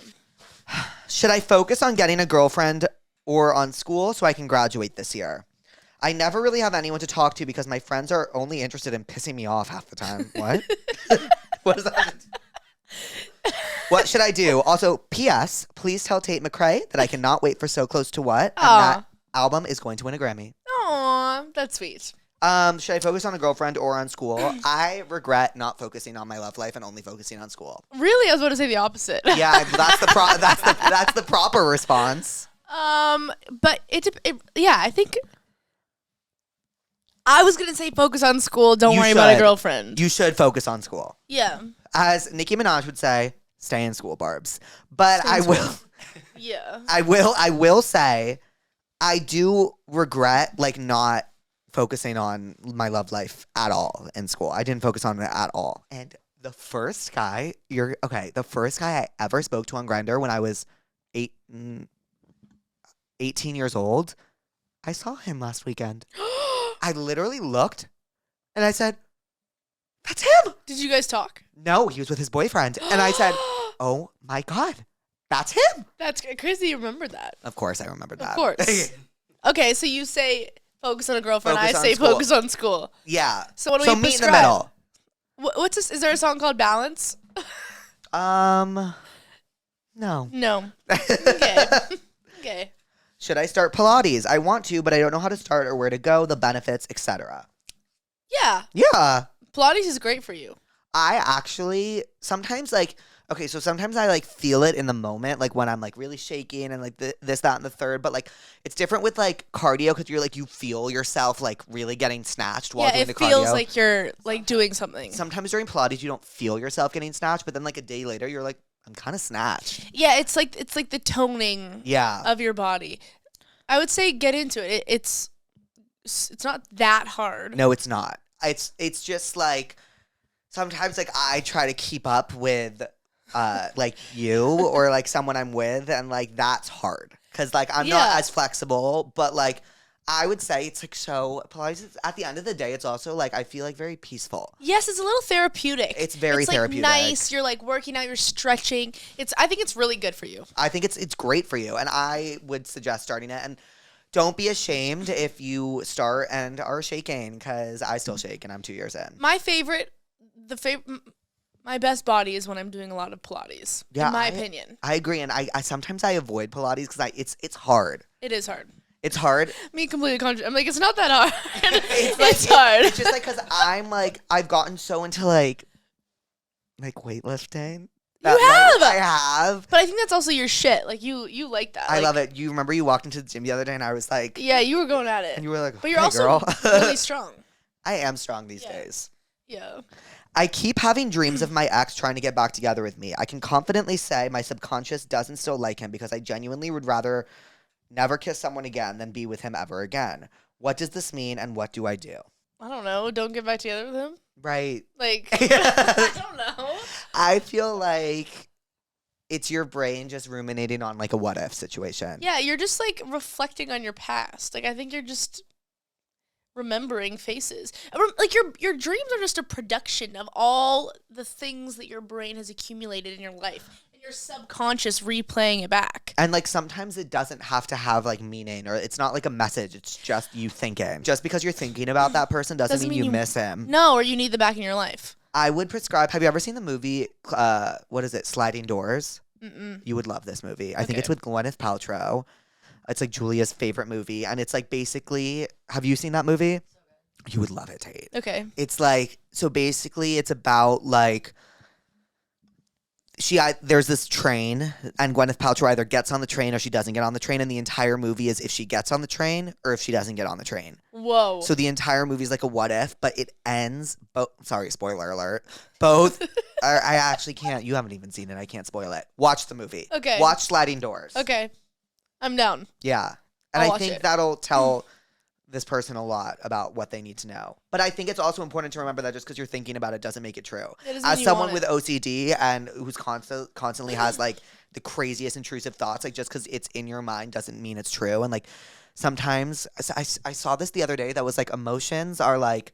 Should I focus on getting a girlfriend or on school so I can graduate this year? I never really have anyone to talk to because my friends are only interested in pissing me off half the time. What? What does that mean? What should I do? Also, P.S. Please tell Tate McRae that I cannot wait for So Close to What, and that album is going to win a Grammy. Aw, that's sweet. Should I focus on a girlfriend or on school? I regret not focusing on my love life and only focusing on school. Really? I was about to say the opposite. Yeah, that's the proper response. But I think I was gonna say focus on school. Don't worry about a girlfriend. You should focus on school. Yeah. As Nicki Minaj would say, stay in school, Barbs. But I will. Yeah. I will say, I do regret like not focusing on my love life at all in school. I didn't focus on it at all. And the first guy I ever spoke to on Grindr when I was 18 years old, I saw him last weekend. I literally looked and I said, that's him. Did you guys talk? No, he was with his boyfriend. And I said, oh my God, that's him. That's crazy you remember that. Of course I remember that. Of course. Okay, so you say focus on a girlfriend. Focus I on say school. focus on school. Yeah. So what do we meet prescribe? in the middle. What's this? Is there a song called Balance? No. No. Okay. Okay. Should I start Pilates? I want to, but I don't know how to start or where to go, the benefits, etc. Yeah. Yeah. Pilates is great for you. I actually sometimes sometimes I like feel it in the moment, like when I'm like really shaking and like this, that, and the third. But like it's different with like cardio because you're like you feel yourself like really getting snatched while doing the cardio. Yeah, it feels like you're like doing something. Sometimes during Pilates you don't feel yourself getting snatched, but then like a day later you're like I'm kind of snatched. Yeah, it's like the toning. Of your body. I would say get into it. It's not that hard. No, it's not. It's just like sometimes like I try to keep up with like you or like someone I'm with, and like that's hard because like I'm not as flexible, but like I would say it's like so Pilates at the end of the day it's also like I feel like very peaceful. Yes, it's a little therapeutic. It's very therapeutic. Nice. You're like working out, you're stretching. I think it's really good for you. I think it's great for you, and I would suggest starting it. And don't be ashamed if you start and are shaking, because I still shake and I'm 2 years in. My best body is when I'm doing a lot of Pilates. Yeah, in my opinion. I agree, and I sometimes I avoid Pilates because it's hard. It is hard. It's hard. Me completely contrary. I'm like, it's not that hard. It's hard. It's just like because I'm like I've gotten so into like weightlifting. You have. I have. But I think that's also your shit. Like you like that. I love it. You remember you walked into the gym the other day and I was like, yeah, you were going at it. And you were like, but you're also girl. really strong. I am strong these days. Yeah. I keep having dreams of my ex trying to get back together with me. I can confidently say my subconscious doesn't still like him because I genuinely would rather never kiss someone again than be with him ever again. What does this mean and what do I do? I don't know. Don't get back together with him? Right. Like, I don't know. I feel like it's your brain just ruminating on like a what if situation. Yeah, you're just like reflecting on your past. Like, I think you're just remembering faces. Like your dreams are just a production of all the things that your brain has accumulated in your life. And your subconscious replaying it back. And like sometimes it doesn't have to have like meaning or it's not like a message. It's just you thinking. Just because you're thinking about that person doesn't mean you miss him. No, or you need them back in your life. I would prescribe. Have you ever seen the movie, what is it, Sliding Doors? Mm-mm. You would love this movie. I think it's with Gwyneth Paltrow. It's like Julia's favorite movie. And it's like basically, have you seen that movie? You would love it, Tate. Okay. It's like, so basically it's about like, there's this train and Gwyneth Paltrow either gets on the train or she doesn't get on the train. And the entire movie is if she gets on the train or if she doesn't get on the train. Whoa. So the entire movie is like a what if, but it ends, sorry, spoiler alert. Both, I actually can't, you haven't even seen it. I can't spoil it. Watch the movie. Okay. Watch Sliding Doors. Okay. I'm down. Yeah. And I'll I think that'll tell this person a lot about what they need to know. But I think it's also important to remember that just because you're thinking about it doesn't make it true. As someone with OCD and who's constantly has like the craziest intrusive thoughts, like just because it's in your mind doesn't mean it's true. And like sometimes I saw this the other day that was like emotions are like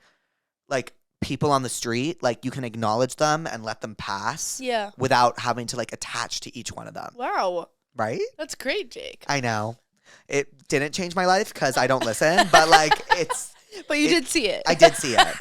people on the street, like you can acknowledge them and let them pass without having to like attach to each one of them. Wow. Right? That's great, Jake. I know. It didn't change my life because I don't listen, but like it's... But you did see it. I did see it.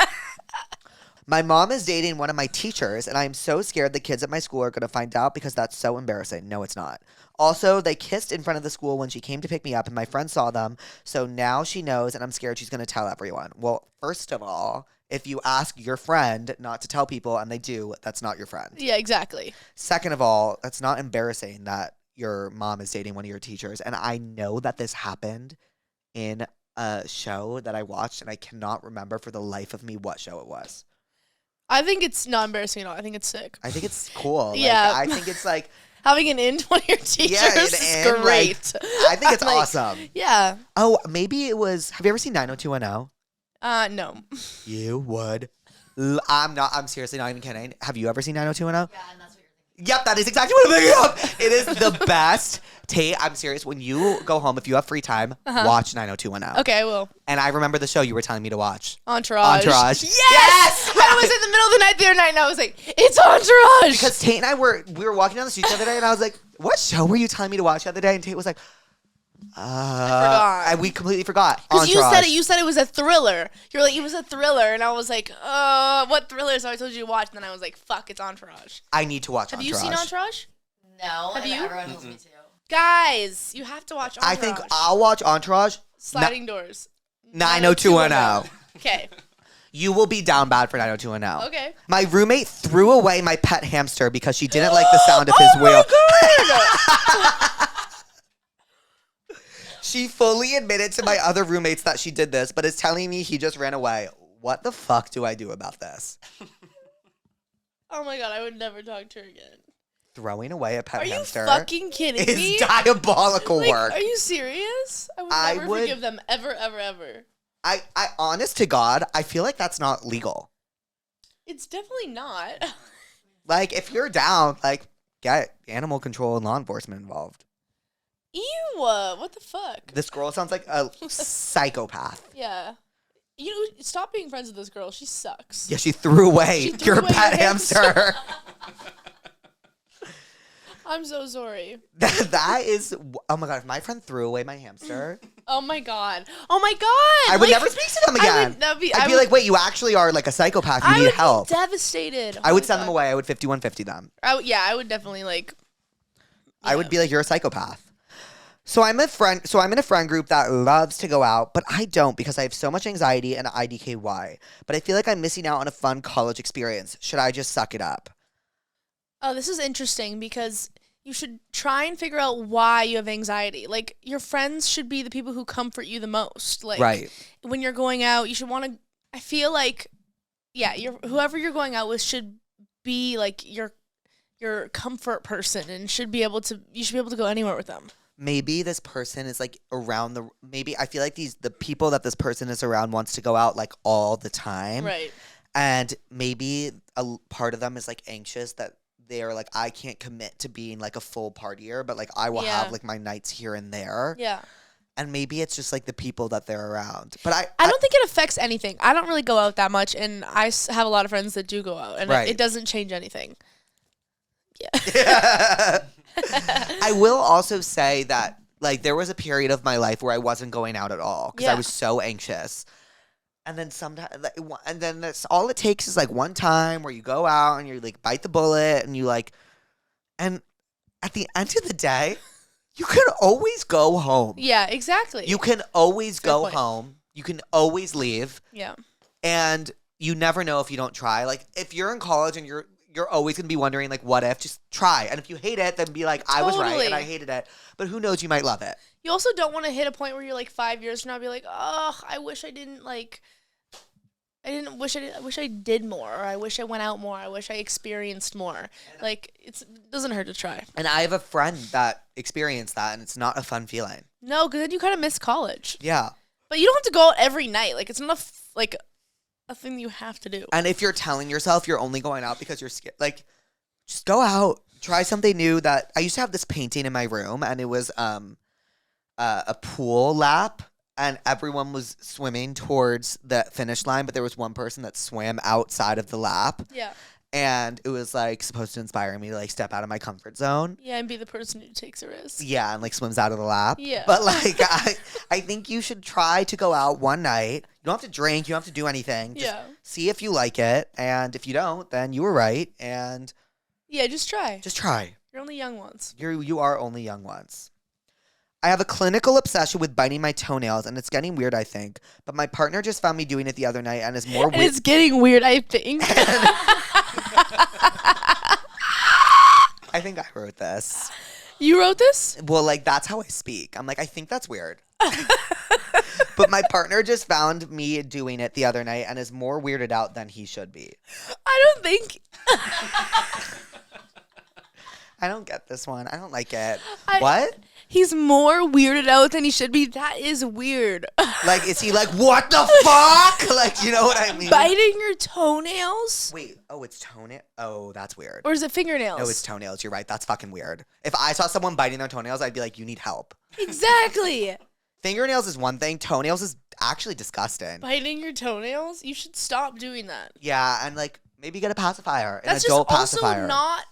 My mom is dating one of my teachers, and I'm so scared the kids at my school are going to find out because that's so embarrassing. No, it's not. Also, they kissed in front of the school when she came to pick me up, and my friend saw them, so now she knows, and I'm scared she's going to tell everyone. Well, first of all, if you ask your friend not to tell people, and they do, that's not your friend. Yeah, exactly. Second of all, that's not embarrassing that your mom is dating one of your teachers. And I know that this happened in a show that I watched, and I cannot remember for the life of me what show it was. I think it's not embarrassing at all. I think it's sick. I think it's cool. Yeah. Like, I think it's like... Having an in to one of your teachers is great. Like, I think it's awesome. Yeah. Oh, maybe it was... Have you ever seen 90210? No. You would. I'm seriously not even kidding. Have you ever seen 90210? Yeah, and that's what you're thinking. Yep, that is exactly what I'm thinking of. It is the best. Tate, I'm serious. When you go home, if you have free time, watch 90210. Okay, I will. And I remember the show you were telling me to watch. Entourage. Yes! I was in the middle of the night the other night, and I was like, it's Entourage! Because Tate and I were walking down the street the other day, and I was like, what show were you telling me to watch the other day? And Tate was like, I forgot. And we completely forgot. Because you said it was a thriller. You were like, it was a thriller. And I was like, what thriller? So I told you to watch. And then I was like, fuck, it's Entourage. I need to watch Have Entourage. you seen Entourage? No. Have you? Everyone tells me to. Guys, you have to watch Entourage. I think I'll watch Entourage. Sliding Doors. 90210. Okay. You will be down bad for 90210. Okay. My roommate threw away my pet hamster because she didn't like the sound of his wheel. She fully admitted to my other roommates that she did this, but is telling me he just ran away. What the fuck do I do about this? Oh my god, I would never talk to her again. Throwing away a pet hamster? Are you fucking kidding me? Is diabolical work. Are you serious? I would never forgive them ever, ever, ever. I honest to God, I feel like that's not legal. It's definitely not. Like, if you're down, like, get animal control and law enforcement involved. Ew, what the fuck? This girl sounds like a psychopath. Yeah. You stop being friends with this girl. She sucks. Yeah, she threw away your pet hamster. I'm so sorry. That is, oh my God, if my friend threw away my hamster. Oh my God. Oh my God. I would never speak to them again. I'd be like, wait, you actually are like a psychopath. You need help. I would be devastated. I would send them away. I would 5150 them. I would definitely like. Yeah. I would be like, you're a psychopath. So I'm in a friend group that loves to go out, but I don't because I have so much anxiety and IDKY. But I feel like I'm missing out on a fun college experience. Should I just suck it up? Oh, this is interesting because you should try and figure out why you have anxiety. Like, your friends should be the people who comfort you the most. Like, right. When you're going out, you should want to. I feel like, yeah, whoever you're going out with should be like your comfort person and you should be able to go anywhere with them. Maybe this person is like around maybe I feel like the people that this person is around wants to go out like all the time. Right. And maybe a part of them is like anxious that they are like, I can't commit to being like a full partier, but like I will have like my nights here and there. Yeah. And maybe it's just like the people that they're around. But I don't think it affects anything. I don't really go out that much, and I have a lot of friends that do go out, and it doesn't change anything. Yeah. I will also say that like there was a period of my life where I wasn't going out at all because I was so anxious. And then that's all it takes is like one time where you go out and you like bite the bullet and you like, and at the end of the day, you can always go home. Yeah, exactly. You can always go home. You can always leave. Yeah. And you never know if you don't try. Like if you're in college and you're always going to be wondering, like, what if? Just try. And if you hate it, then be like, I was right and I hated it. But who knows? You might love it. You also don't want to hit a point where you're like 5 years from now be like, oh, I wish I didn't like, I wish I did more. Or I wish I went out more. I wish I experienced more. Like, it doesn't hurt to try. And I have a friend that experienced that and it's not a fun feeling. No, because then you kind of miss college. Yeah. But you don't have to go out every night. Like, it's not a thing you have to do. And if you're telling yourself you're only going out because you're scared, like, just go out. Try something new. That I used to have this painting in my room, and it was a pool lap, and everyone was swimming towards the finish line, but there was one person that swam outside of the lap. Yeah. And it was like supposed to inspire me to like step out of my comfort zone. Yeah, and be the person who takes a risk. Yeah, and like swims out of the lap. Yeah. But like I think you should try to go out one night. You don't have to drink, you don't have to do anything. Just see if you like it. And if you don't, then you were right. And yeah, just try. Just try. You're only young once. You are only young once. I have a clinical obsession with biting my toenails, and it's getting weird, I think. But my partner just found me doing it the other night and is more weird. It's getting weird, I think. I think I wrote this. You wrote this? Well, like, that's how I speak. I'm like, I think that's weird. But my partner just found me doing it the other night and is more weirded out than he should be. I don't think... I don't get this one. I don't like it. What? He's more weirded out than he should be. That is weird. Like, is he like, what the fuck? Like, you know what I mean? Biting your toenails? Wait, it's toenail? Oh, that's weird. Or is it fingernails? No, it's toenails. You're right. That's fucking weird. If I saw someone biting their toenails, I'd be like, you need help. Exactly. Fingernails is one thing. Toenails is actually disgusting. Biting your toenails? You should stop doing that. Yeah, and like, maybe get a pacifier. That's an adult just pacifier. Also not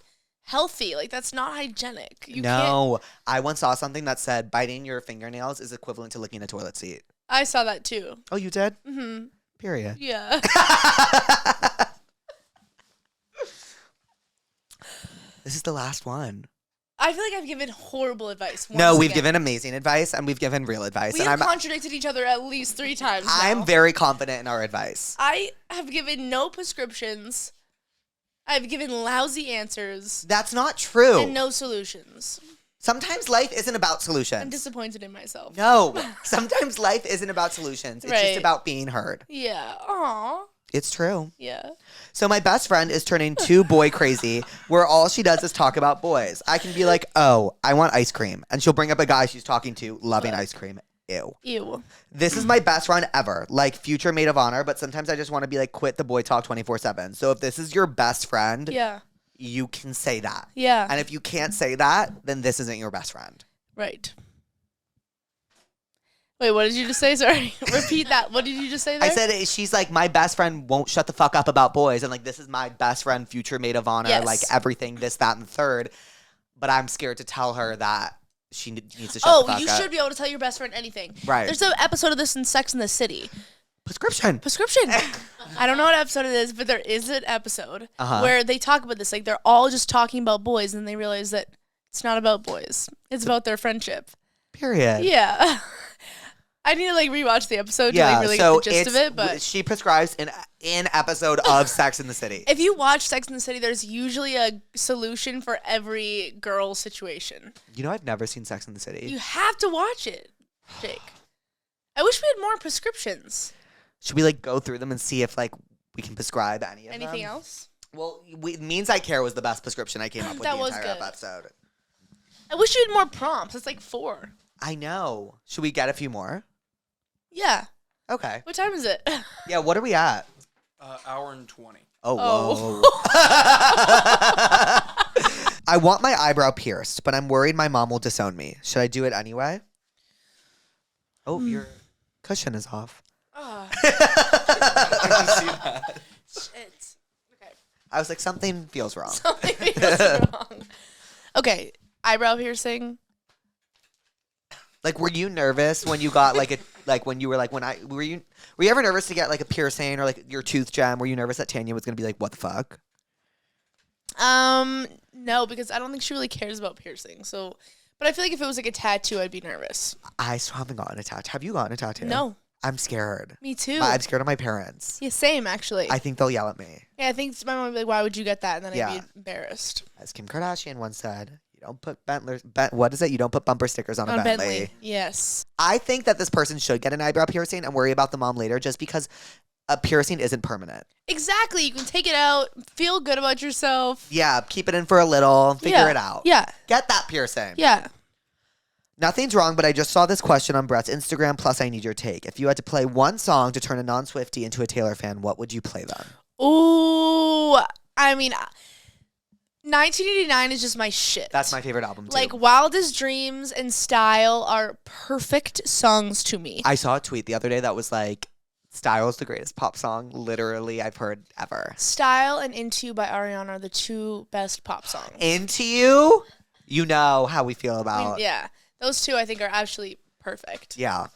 healthy. Like, that's not hygienic. No, I once saw something that said biting your fingernails is equivalent to licking a toilet seat. I saw that too. Oh, you did? Mm-hmm. Period. Yeah. This is the last one. I feel like I've given horrible advice. No, we've given amazing advice and we've given real advice. We have contradicted each other at least 3 times now. I'm very confident in our advice. I have given no prescriptions. I've given lousy answers. That's not true. And no solutions. Sometimes life isn't about solutions. I'm disappointed in myself. No. Sometimes life isn't about solutions. It's just about being heard. Yeah. Aw. It's true. Yeah. So my best friend is turning too boy crazy, where all she does is talk about boys. I can be like, oh, I want ice cream. And she'll bring up a guy she's talking to, loving ice cream. Ew. Ew. This is my best friend ever. Like, future maid of honor, but sometimes I just want to be like, quit the boy talk 24/7. So if this is your best friend, you can say that. Yeah. And if you can't say that, then this isn't your best friend. Right. Wait, what did you just say? Sorry. Repeat that. What did you just say there? I said she's like, my best friend won't shut the fuck up about boys. And like, this is my best friend, future maid of honor, like everything, this, that, and the third. but I'm scared to tell her that she needs to shut the fuck up. You should be able to tell your best friend anything. Right. There's an episode of this in Sex and the City. Prescription. I don't know what episode it is, but there is an episode where they talk about this. Like, they're all just talking about boys, and they realize that it's not about boys. It's about their friendship. Period. Yeah. I need to like rewatch the episode to like really get the gist of it. But she prescribes an episode of Sex in the City. If you watch Sex in the City, there's usually a solution for every girl situation. You know, I've never seen Sex in the City. You have to watch it, Jake. I wish we had more prescriptions. Should we like go through them and see if like we can prescribe any of them? Anything else? Well, Means I Care was the best prescription I came up with That the was entire good. episode. I wish you had more prompts. It's like 4. I know. Should we get a few more? Yeah. Okay. What time is it? Yeah, what are we at? Hour and 20. Oh, whoa. I want my eyebrow pierced, but I'm worried my mom will disown me. Should I do it anyway? Oh, your cushion is off. I can see that. Shit. Okay. I was like, something feels wrong. Something feels wrong. Okay. Eyebrow piercing. Like, were you nervous when you got were you ever nervous to get like a piercing or like your tooth gem? Were you nervous that Tanya was gonna be like, what the fuck? No, because I don't think she really cares about piercing. So, but I feel like if it was like a tattoo, I'd be nervous. I still haven't gotten a tattoo. Have you gotten a tattoo? No. I'm scared. Me too. I'm scared of my parents. Yeah, same actually. I think they'll yell at me. Yeah, I think my mom would be like, "Why would you get that?" And then Yeah. I'd be embarrassed. As Kim Kardashian once said, you don't put what is it? You don't put bumper stickers on a Bentley. Yes. I think that this person should get an eyebrow piercing and worry about the mom later, just because a piercing isn't permanent. Exactly. You can take it out, feel good about yourself. Yeah, keep it in for a little, figure it out. Yeah. Get that piercing. Yeah. Nothing's wrong, but I just saw this question on Brett's Instagram, plus I need your take. If you had to play one song to turn a non-Swifty into a Taylor fan, what would you play then? Ooh, I mean, 1989 is just my shit. That's my favorite album, too. Like, Wildest Dreams and Style are perfect songs to me. I saw a tweet the other day that was like, Style is the greatest pop song literally I've heard ever. Style and Into You by Ariana are the 2 best pop songs. Into You? You know how we feel about. Yeah. Those 2 I think are actually perfect. Yeah.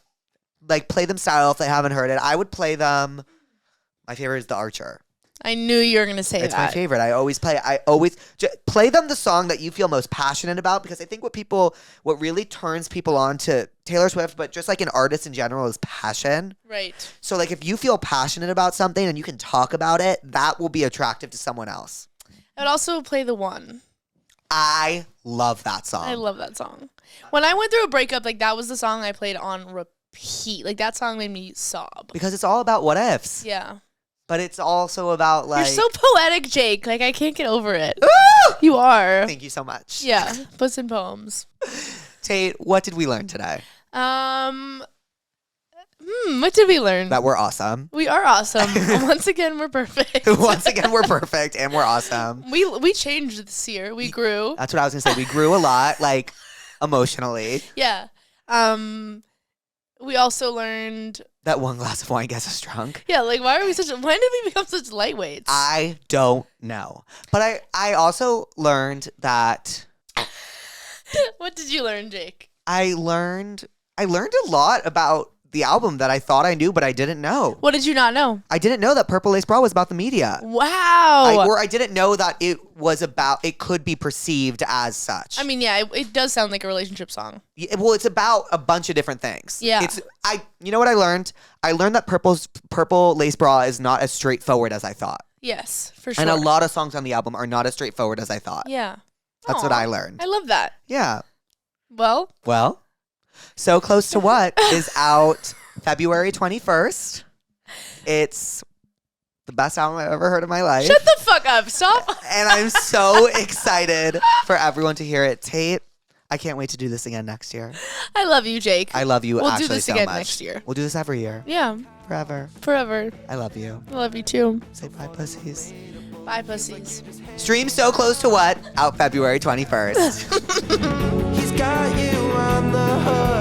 Like, play them Style if they haven't heard it. I would play them. My favorite is The Archer. I knew you were going to say It's that. my favorite. I always play them the song that you feel most passionate about, because I think what really turns people on to Taylor Swift, but just like an artist in general, is passion. Right. So like if you feel passionate about something and you can talk about it, that will be attractive to someone else. I would also play The One. I love that song. I love that song. When I went through a breakup, like that was the song I played on repeat. Like that song made me sob. Because it's all about what ifs. Yeah. But it's also about like... You're so poetic, Jake. Like I can't get over it. Ooh! You are. Thank you so much. Yeah. Puss in Poems. Tate, what did we learn today? What did we learn? That we're awesome. We are awesome. Once again, we're perfect. Once again, we're perfect and we're awesome. We changed this year. We grew. That's what I was going to say. We grew a lot, like, emotionally. Yeah. We also learned that one glass of wine gets us drunk. Yeah, like when did we become such lightweights? I don't know. But I also learned that... What did you learn, Jake? I learned a lot about the album that I thought I knew, but I didn't know. What did you not know? I didn't know that Purple Lace Bra was about the media. Wow. Or I didn't know that it could be perceived as such. I mean, yeah, it does sound like a relationship song. Well, it's about a bunch of different things. Yeah. You know what I learned? I learned that Purple Lace Bra is not as straightforward as I thought. Yes, for sure. And a lot of songs on the album are not as straightforward as I thought. Yeah. That's what I learned. I love that. Yeah. Well, So Close to What is out February 21st. It's the best album I've ever heard in my life. Shut the fuck up. Stop. And I'm so excited for everyone to hear it. Tate, I can't wait to do this again next year. I love you, Jake. I love you We'll actually do this so again much. next year. We'll do this every year. Yeah. Forever. I I love you. love you too. Say bye, pussies. Bye, pussies. Stream So Close to What out February 21st. He's got you on the hook.